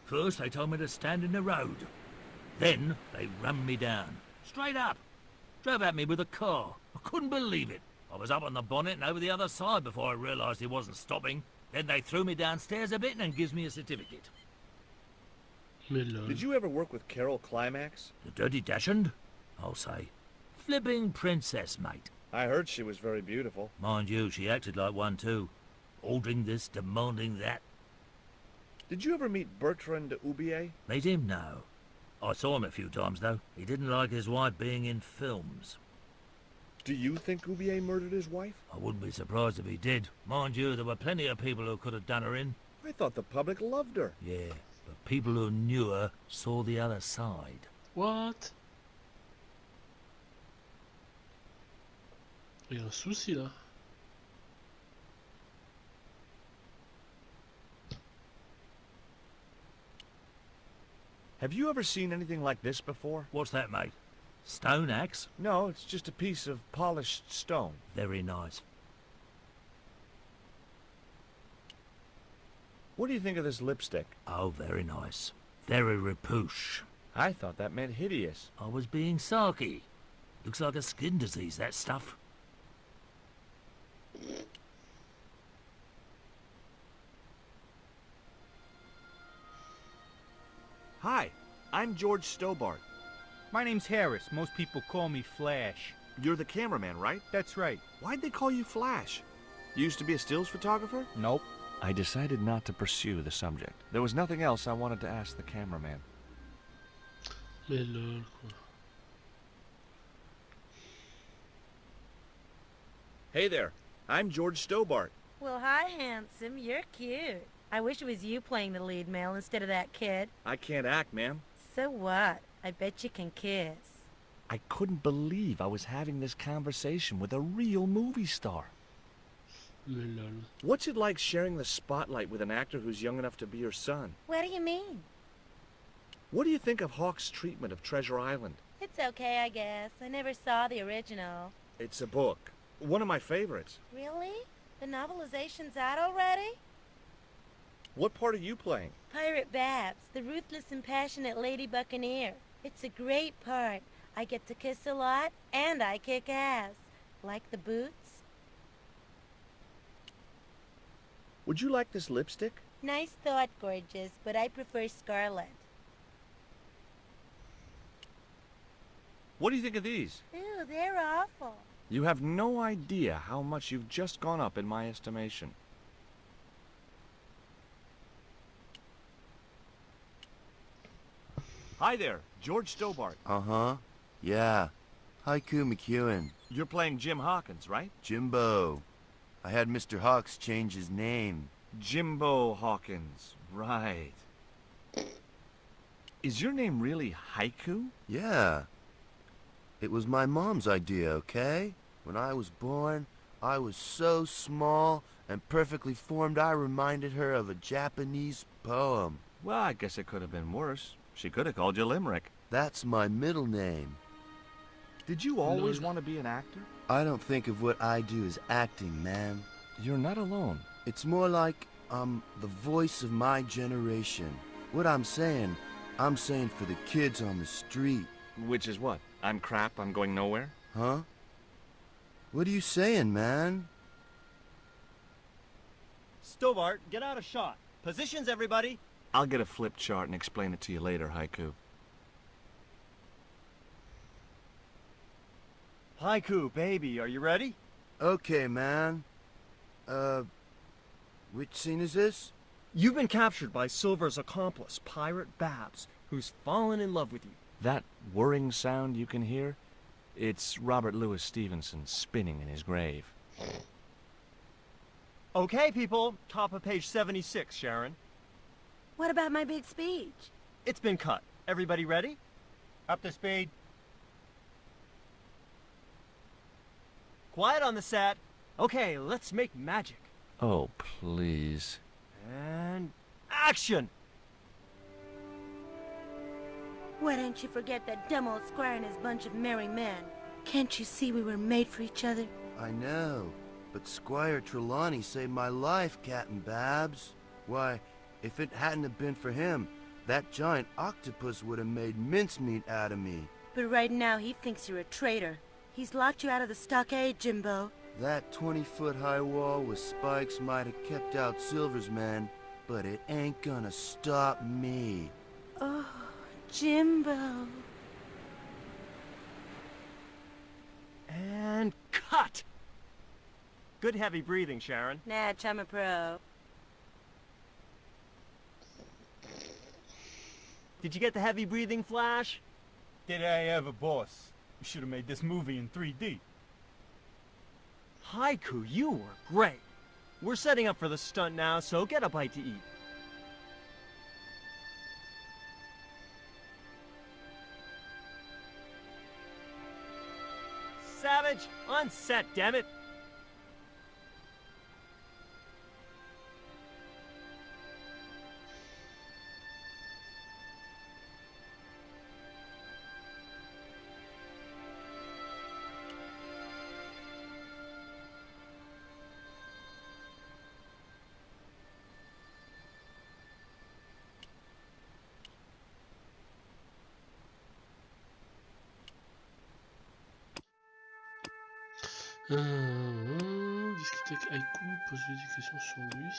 K: First, they told me to stand in the road. Then, they rammed me down. Straight up. Drove at me with a car. I couldn't believe it. I was up on the bonnet and over the other side before I realised he wasn't stopping. Then they threw me downstairs a bit and gives me a certificate.
J: Did you ever work with Carol Climax?
K: The Dirty Dachshund? I'll say. Flipping princess, mate.
J: I heard she was very beautiful.
K: Mind you, she acted like one too. Ordering this, demanding that.
J: Did you ever meet Bertrand Oubier?
K: Meet him? No. I saw him a few times, though. He didn't like his wife being in films.
J: Do you think Oubier murdered his wife?
K: I wouldn't be surprised if he did. Mind you, there were plenty of people who could have done her in.
J: I thought the public loved her.
K: Yeah, but people who knew her saw the other side.
A: What? Il y a un souci là.
J: Have you ever seen anything like this before?
K: What's that, mate? Stone axe?
J: No, it's just a piece of polished stone.
K: Very nice.
J: What do you think of this lipstick?
K: Oh, very nice. Very repouche.
J: I thought that meant hideous.
K: I was being sarky. Looks like a skin disease, that stuff.
J: Hi, I'm George Stobart.
I: My name's Harris. Most people call me Flash.
J: You're the cameraman, right?
I: That's right.
J: Why'd they call you Flash? You used to be a stills photographer?
I: Nope.
J: I decided not to pursue the subject. There was nothing else I wanted to ask the cameraman.
A: Mais lol quoi.
J: Hey there, I'm George Stobart.
C: Well, hi, handsome. You're cute. I wish it was you playing the lead male instead of that kid.
J: I can't act, ma'am.
C: So what? I bet you can kiss.
J: I couldn't believe I was having this conversation with a real movie star.
A: Mais lol.
J: What's it like sharing the spotlight with an actor who's young enough to be your son?
C: What do you mean?
J: What do you think of Hawk's treatment of Treasure Island?
C: It's okay, I guess. I never saw the original.
J: It's a book. One of my favorites.
C: Really? The novelization's out already?
J: What part are you playing?
C: Pirate Babs, the ruthless and passionate Lady Buccaneer. It's a great part. I get to kiss a lot, and I kick ass. Like the boots?
J: Would you like this lipstick?
C: Nice thought, gorgeous, but I prefer scarlet.
J: What do you think of these?
C: Ew, they're awful.
J: You have no idea how much you've just gone up in my estimation. Hi there, George Stobart.
B: Uh-huh. Yeah. Haiku McEwen.
J: You're playing Jim Hawkins, right?
B: Jimbo. I had Mr. Hawks change his name.
J: Jimbo Hawkins, right. Is your name really Haiku?
B: Yeah. It was my mom's idea, okay? When I was born, I was so small and perfectly formed I reminded her of a Japanese poem.
J: Well, I guess it could have been worse. She could have called you Limerick.
B: That's my middle name.
J: Did you always want to be an actor?
B: I don't think of what I do as acting, man.
J: You're not alone.
B: It's more like I'm the voice of my generation. What I'm saying for the kids on the street.
J: Which is what? I'm crap, I'm going nowhere?
B: Huh? What are you saying, man?
G: Stobart, get out a shot. Positions, everybody.
J: I'll get a flip chart and explain it to you later, Haiku.
G: Haiku, baby, are you ready?
B: Okay, man. Which scene is this?
G: You've been captured by Silver's accomplice, Pirate Babs, who's fallen in love with you.
J: That whirring sound you can hear? It's Robert Louis Stevenson spinning in his grave.
G: Okay, people. Top of page 76, Sharon.
C: What about my big speech?
G: It's been cut. Everybody ready?
I: Up to speed.
G: Quiet on the set. Okay, let's make magic.
J: Oh, please.
G: And action!
C: Why don't you forget that dumb old squire and his bunch of merry men? Can't you see we were made for each other?
B: I know, but Squire Trelawney saved my life, Captain Babs. Why, if it hadn't have been for him, that giant octopus would have made mincemeat out of me.
C: But right now he thinks you're a traitor. He's locked you out of the stockade, Jimbo.
B: That 20-foot-high wall with spikes might have kept out Silver's men, but it ain't gonna stop me.
C: Oh, Jimbo.
G: And cut! Good heavy breathing, Sharon.
C: Natch, I'm a pro.
G: Did you get the heavy breathing, Flash?
I: Did I ever, boss? We should have made this movie in 3D.
G: Haiku, you were great. We're setting up for the stunt now, so get a bite to eat. Savage, on set, damn it!
A: Discuter avec Haiku, poser des questions sur lui.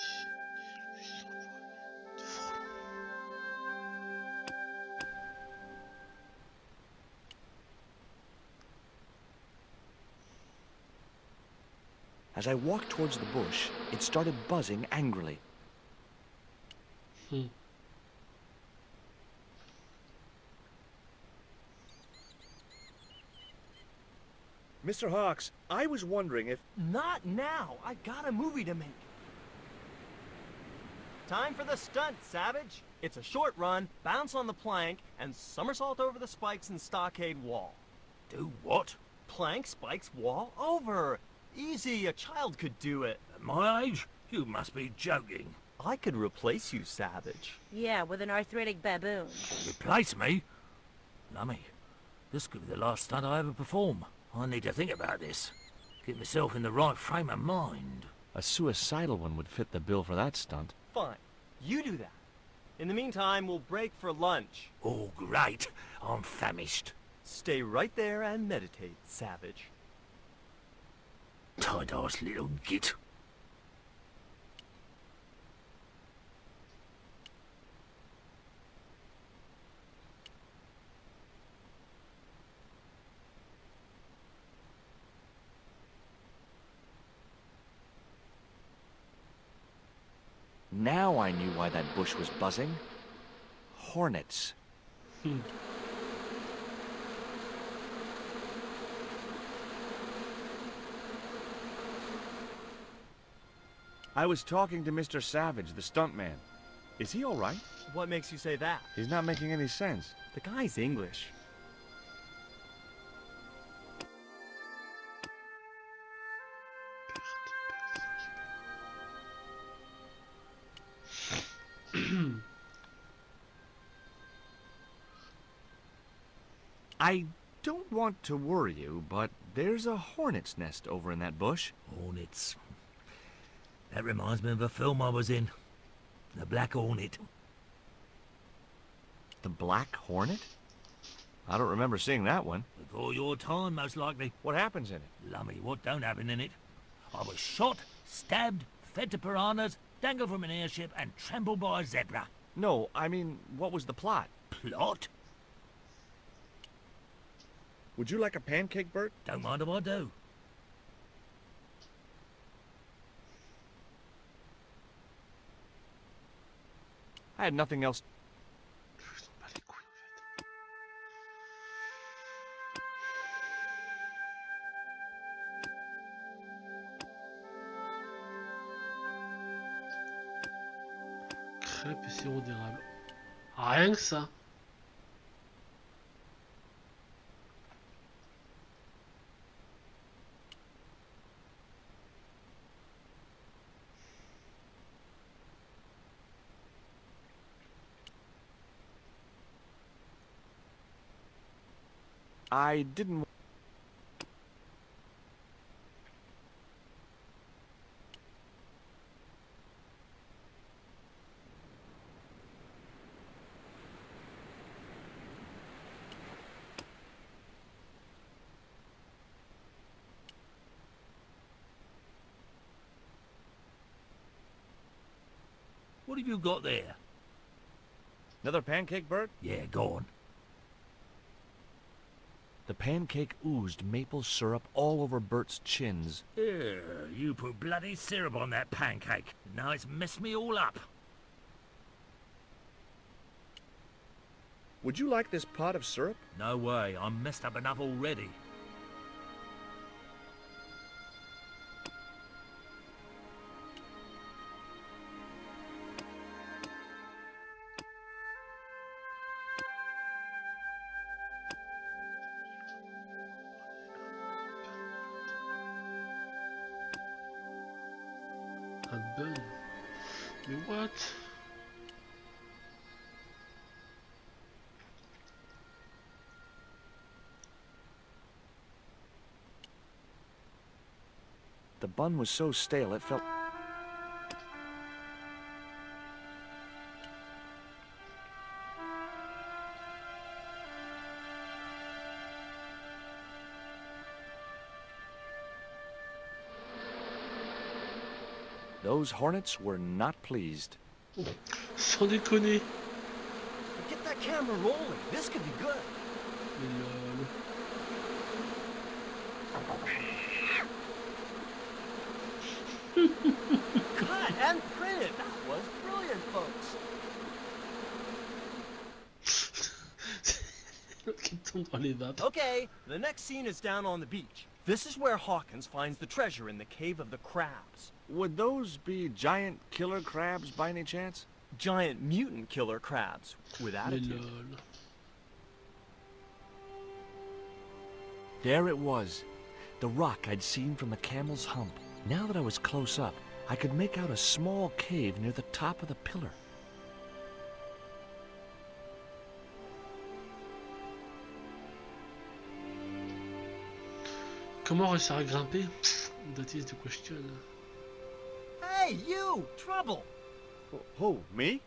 J: As I walked towards the bush, it started buzzing angrily.
H: Mr. Hawks, I was wondering if...
G: Not now! I got a movie to make. Time for the stunt, Savage! It's a short run, bounce on the plank, and somersault over the spikes and stockade wall.
K: Do what?
G: Plank, spikes, wall, over! Easy, a child could do it.
K: At my age? You must be joking.
G: I could replace you, Savage.
C: Yeah, with an arthritic baboon.
K: Replace me? Lummy, this could be the last stunt I ever perform. I need to think about this. Get myself in the right frame of mind.
J: A suicidal one would fit the bill for that stunt.
G: Fine. You do that. In the meantime, we'll break for lunch.
K: Oh, great. I'm famished.
G: Stay right there and meditate, Savage.
K: Tight-ass little git.
J: Now I knew why that bush was buzzing. Hornets. I was talking to Mr. Savage, the stuntman. Is he all right?
G: What makes you say that?
J: He's not making any sense.
G: The guy's English.
J: I don't want to worry you, but there's a hornet's nest over in that bush.
K: Hornets. That reminds me of a film I was in. The Black Hornet.
J: The Black Hornet? I don't remember seeing that one.
K: Before your time, most likely.
J: What happens in it?
K: Lummy, what don't happen in it? I was shot, stabbed, fed to piranhas, dangled from an airship, and trampled by a zebra.
J: No, I mean, what was the plot?
K: Plot?
H: Would you like a pancake, Bert?
K: Don't mind if I do.
J: I had nothing else.
A: crêpes et sirop d'érable. Rien que ça.
J: I didn't...
K: What have you got there?
J: Another pancake, Bert?
K: Yeah, go on.
J: The pancake oozed maple syrup all over Bert's chins.
K: You put bloody syrup on that pancake. Now it's messed me all up.
J: Would you like this pot of syrup?
K: No way, I'm messed up enough already.
A: Un bun. Mais what?
J: The bun was so stale it felt... Those hornets were not pleased.
A: Sans déconner.
G: Get that camera rolling. This could be good.
A: Mais lol.
G: Cut and printed. That was brilliant, folks.
A: L'autre qui tombe dans les vapes.
G: Okay, the next scene is down on the beach. This is where Hawkins finds the treasure in the Cave of the Crabs.
J: Would those be giant killer crabs by any chance?
G: Giant mutant killer crabs with
A: Mais
G: attitude.
A: lol.
J: There it was, the rock I'd seen from the camel's hump. Now that I was close up, I could make out a small cave near the top of the pillar.
A: Comment réussir à grimper? That is the question.
G: Hey, you! Trouble!
J: Who, me?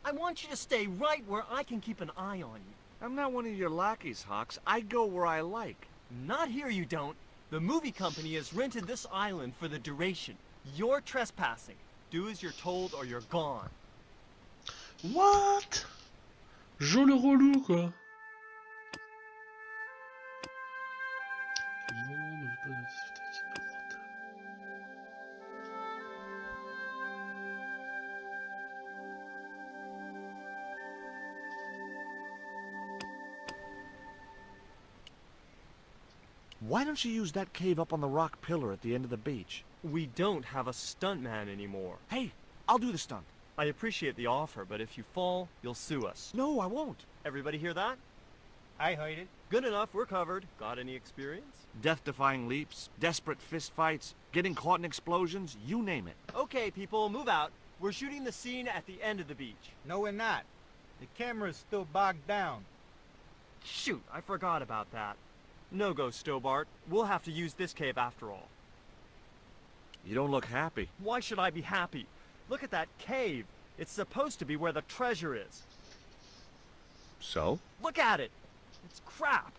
G: I want you to stay right where I can keep an eye on you.
J: I'm not one of your lackeys, Hawks. I go where I like.
G: Not here, you don't. The movie company has rented this island for the duration. You're trespassing. Do as you're told or you're gone.
A: What? Jo le relou quoi. Comment ne pas de
J: Why don't you use that cave up on the rock pillar at the end of the beach?
G: We don't have a stuntman anymore.
J: Hey, I'll do the stunt.
G: I appreciate the offer, but if you fall, you'll sue us.
J: No, I won't.
G: Everybody hear that?
I: I heard it.
G: Good enough, we're covered. Got any experience?
J: Death-defying leaps, desperate fistfights, getting caught in explosions, you name it.
G: Okay, people, move out. We're shooting the scene at the end of the beach.
I: No, we're not. The camera's still bogged down.
G: Shoot, I forgot about that. No go, Stobart. We'll have to use this cave after all.
J: You don't look happy.
G: Why should I be happy? Look at that cave. It's supposed to be where the treasure is.
J: So?
G: Look at it. It's crap.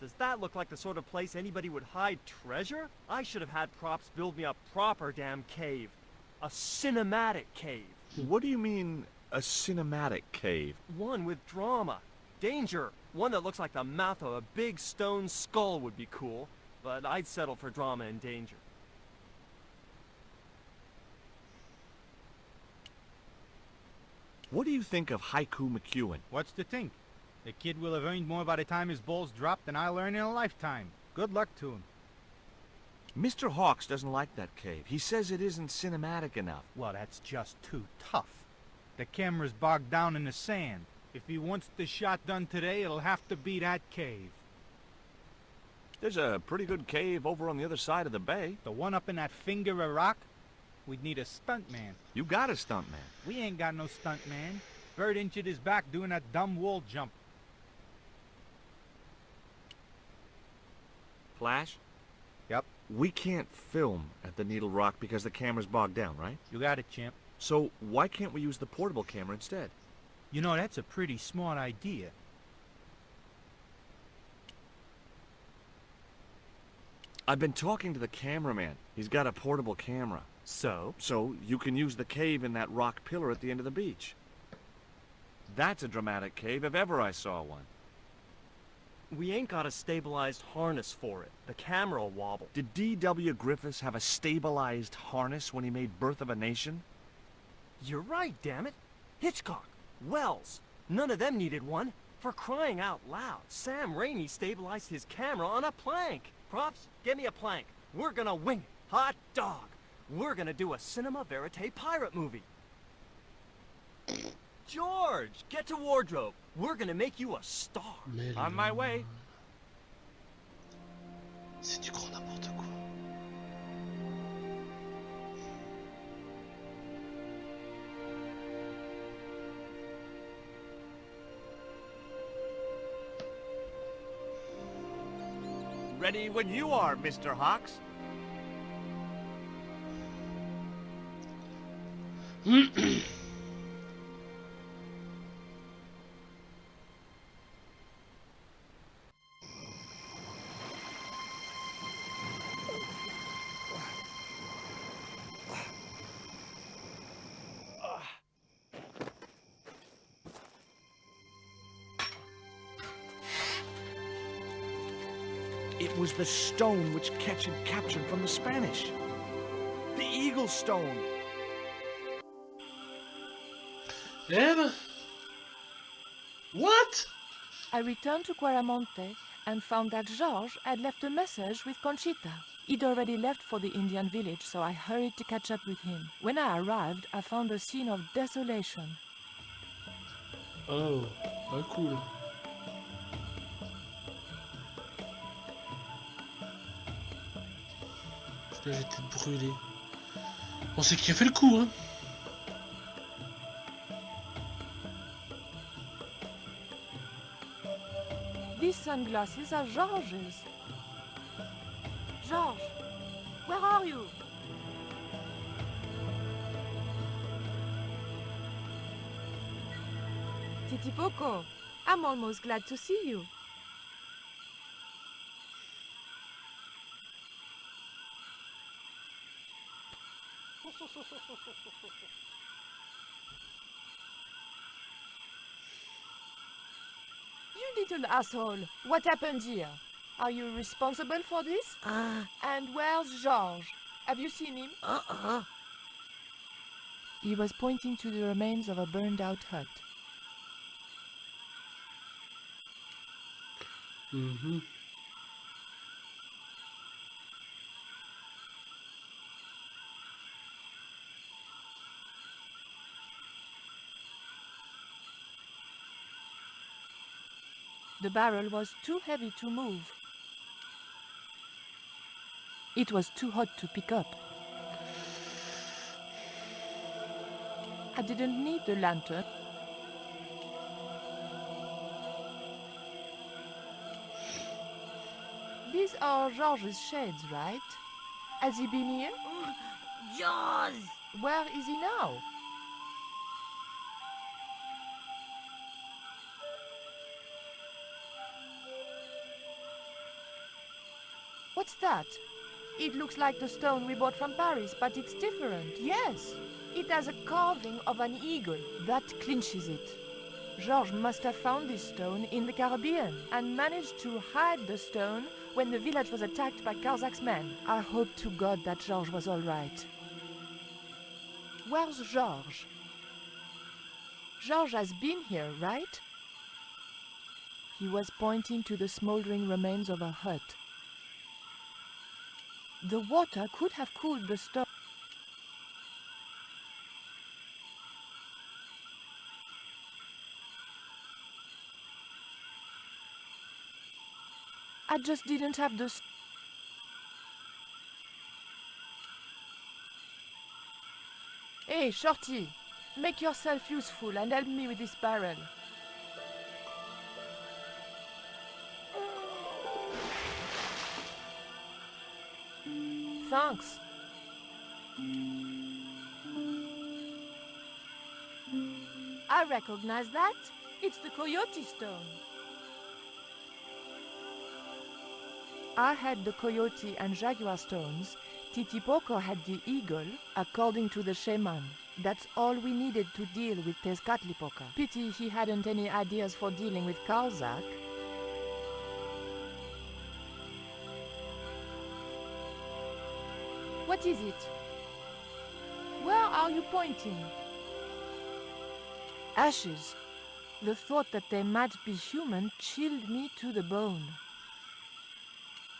G: Does that look like the sort of place anybody would hide treasure? I should have had props build me a proper damn cave. A cinematic cave.
J: What do you mean, a cinematic cave?
G: One with drama. Danger. One that looks like the mouth of a big stone skull would be cool, but I'd settle for drama and danger.
J: What do you think of Haiku McEwen?
I: What's to think? The kid will have earned more by the time his balls drop than I'll earn in a lifetime. Good luck to him.
J: Mr. Hawks doesn't like that cave. He says it isn't cinematic enough.
I: Well, that's just too tough. The camera's bogged down in the sand. If he wants the shot done today, it'll have to be that cave.
J: There's a pretty good cave over on the other side of the bay.
I: The one up in that finger of rock? We'd need a stuntman.
J: You got a stuntman.
I: We ain't got no stuntman. Bird injured his back doing that dumb wall jump.
J: Flash?
I: Yep.
J: We can't film at the Needle Rock because the camera's bogged down, right?
I: You got it, champ.
J: So why can't we use the portable camera instead?
I: You know, that's a pretty smart idea.
J: I've been talking to the cameraman. He's got a portable camera.
G: So?
J: So you can use the cave in that rock pillar at the end of the beach. That's a dramatic cave if ever I saw one.
G: We ain't got a stabilized harness for it. The camera will wobble.
J: Did D.W. Griffiths have a stabilized harness when he made Birth of a Nation?
G: You're right, damn it. Hitchcock, Wells, none of them needed one. For crying out loud, Sam Raimi stabilized his camera on a plank. Props, get me a plank. We're gonna wing it. Hot dog. We're gonna do a cinema verite pirate movie. George, get to wardrobe. We're gonna make you a star.
J: On my way.
A: C'est du grand n'importe quoi.
J: Ready when you are, Mr. Hawks. It was the stone which Ketch had captured from the Spanish. The Eagle Stone.
A: Eh? What?
E: I returned to Quaramonte and found that Georges had left a message with Conchita. He'd already left for the Indian village, so I hurried to catch up with him. When I arrived, I found a scene of desolation.
A: Oh, pas cool. Là, j'étais brûlé. On sait qui a fait le coup, hein.
E: These sunglasses are Georges. Georges, where are you? Titi Poco, I'm almost glad to see you. You little asshole! What happened here? Are you responsible for this? And where's Georges? Have you seen him? He was pointing to the remains of a burned-out hut.
A: Mm-hmm.
E: The barrel was too heavy to move. It was too hot to pick up. I didn't need the lantern. These are Georges' shades, right? Has he been here?
C: Jaws!
E: Where is he now? What's that? It looks like the stone we bought from Paris, but it's different. Yes, it has a carving of an eagle. That clinches it. Georges must have found this stone in the Caribbean and managed to hide the stone when the village was attacked by Carzak's men. I hope to God that Georges was all right. Where's Georges? Georges has been here, right? He was pointing to the smoldering remains of a hut. The water could have cooled the stone. I just didn't have the... Hey, Shorty! Make yourself useful and help me with this barrel. Thanks. I recognize that. It's the Coyote Stone. I had the Coyote and Jaguar stones. Titipoco had the Eagle, according to the shaman. That's all we needed to deal with Tezcatlipoca. Pity he hadn't any ideas for dealing with Karzak. What is it? Where are you pointing? Ashes. The thought that they might be human chilled me to the bone.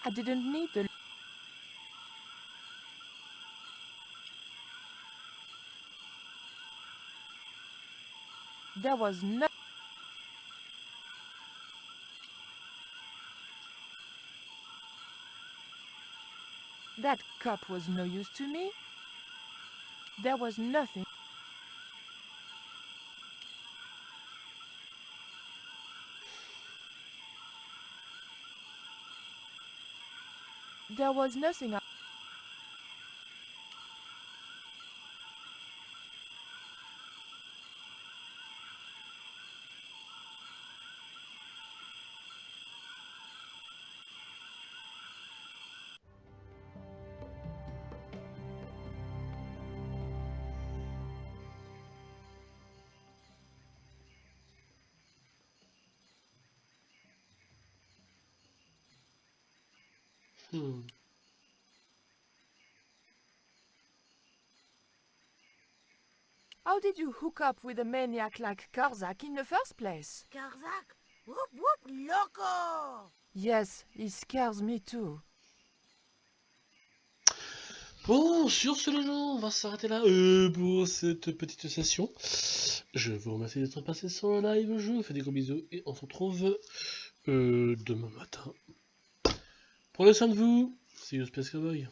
E: I didn't need the... There was no... That cup was no use to me. There was nothing. There was nothing. How did you hook up with a maniac like Karzak in the first place?
C: Karzak? Whoop whoop loco!
E: Yes, he scares me too.
A: Bon, sur ce les gens, on va s'arrêter là pour cette petite session. Je vous remercie d'être passé sur le live, je vous fais des gros bisous et on se retrouve demain matin. Prenez soin de vous, see you Space Cowboy.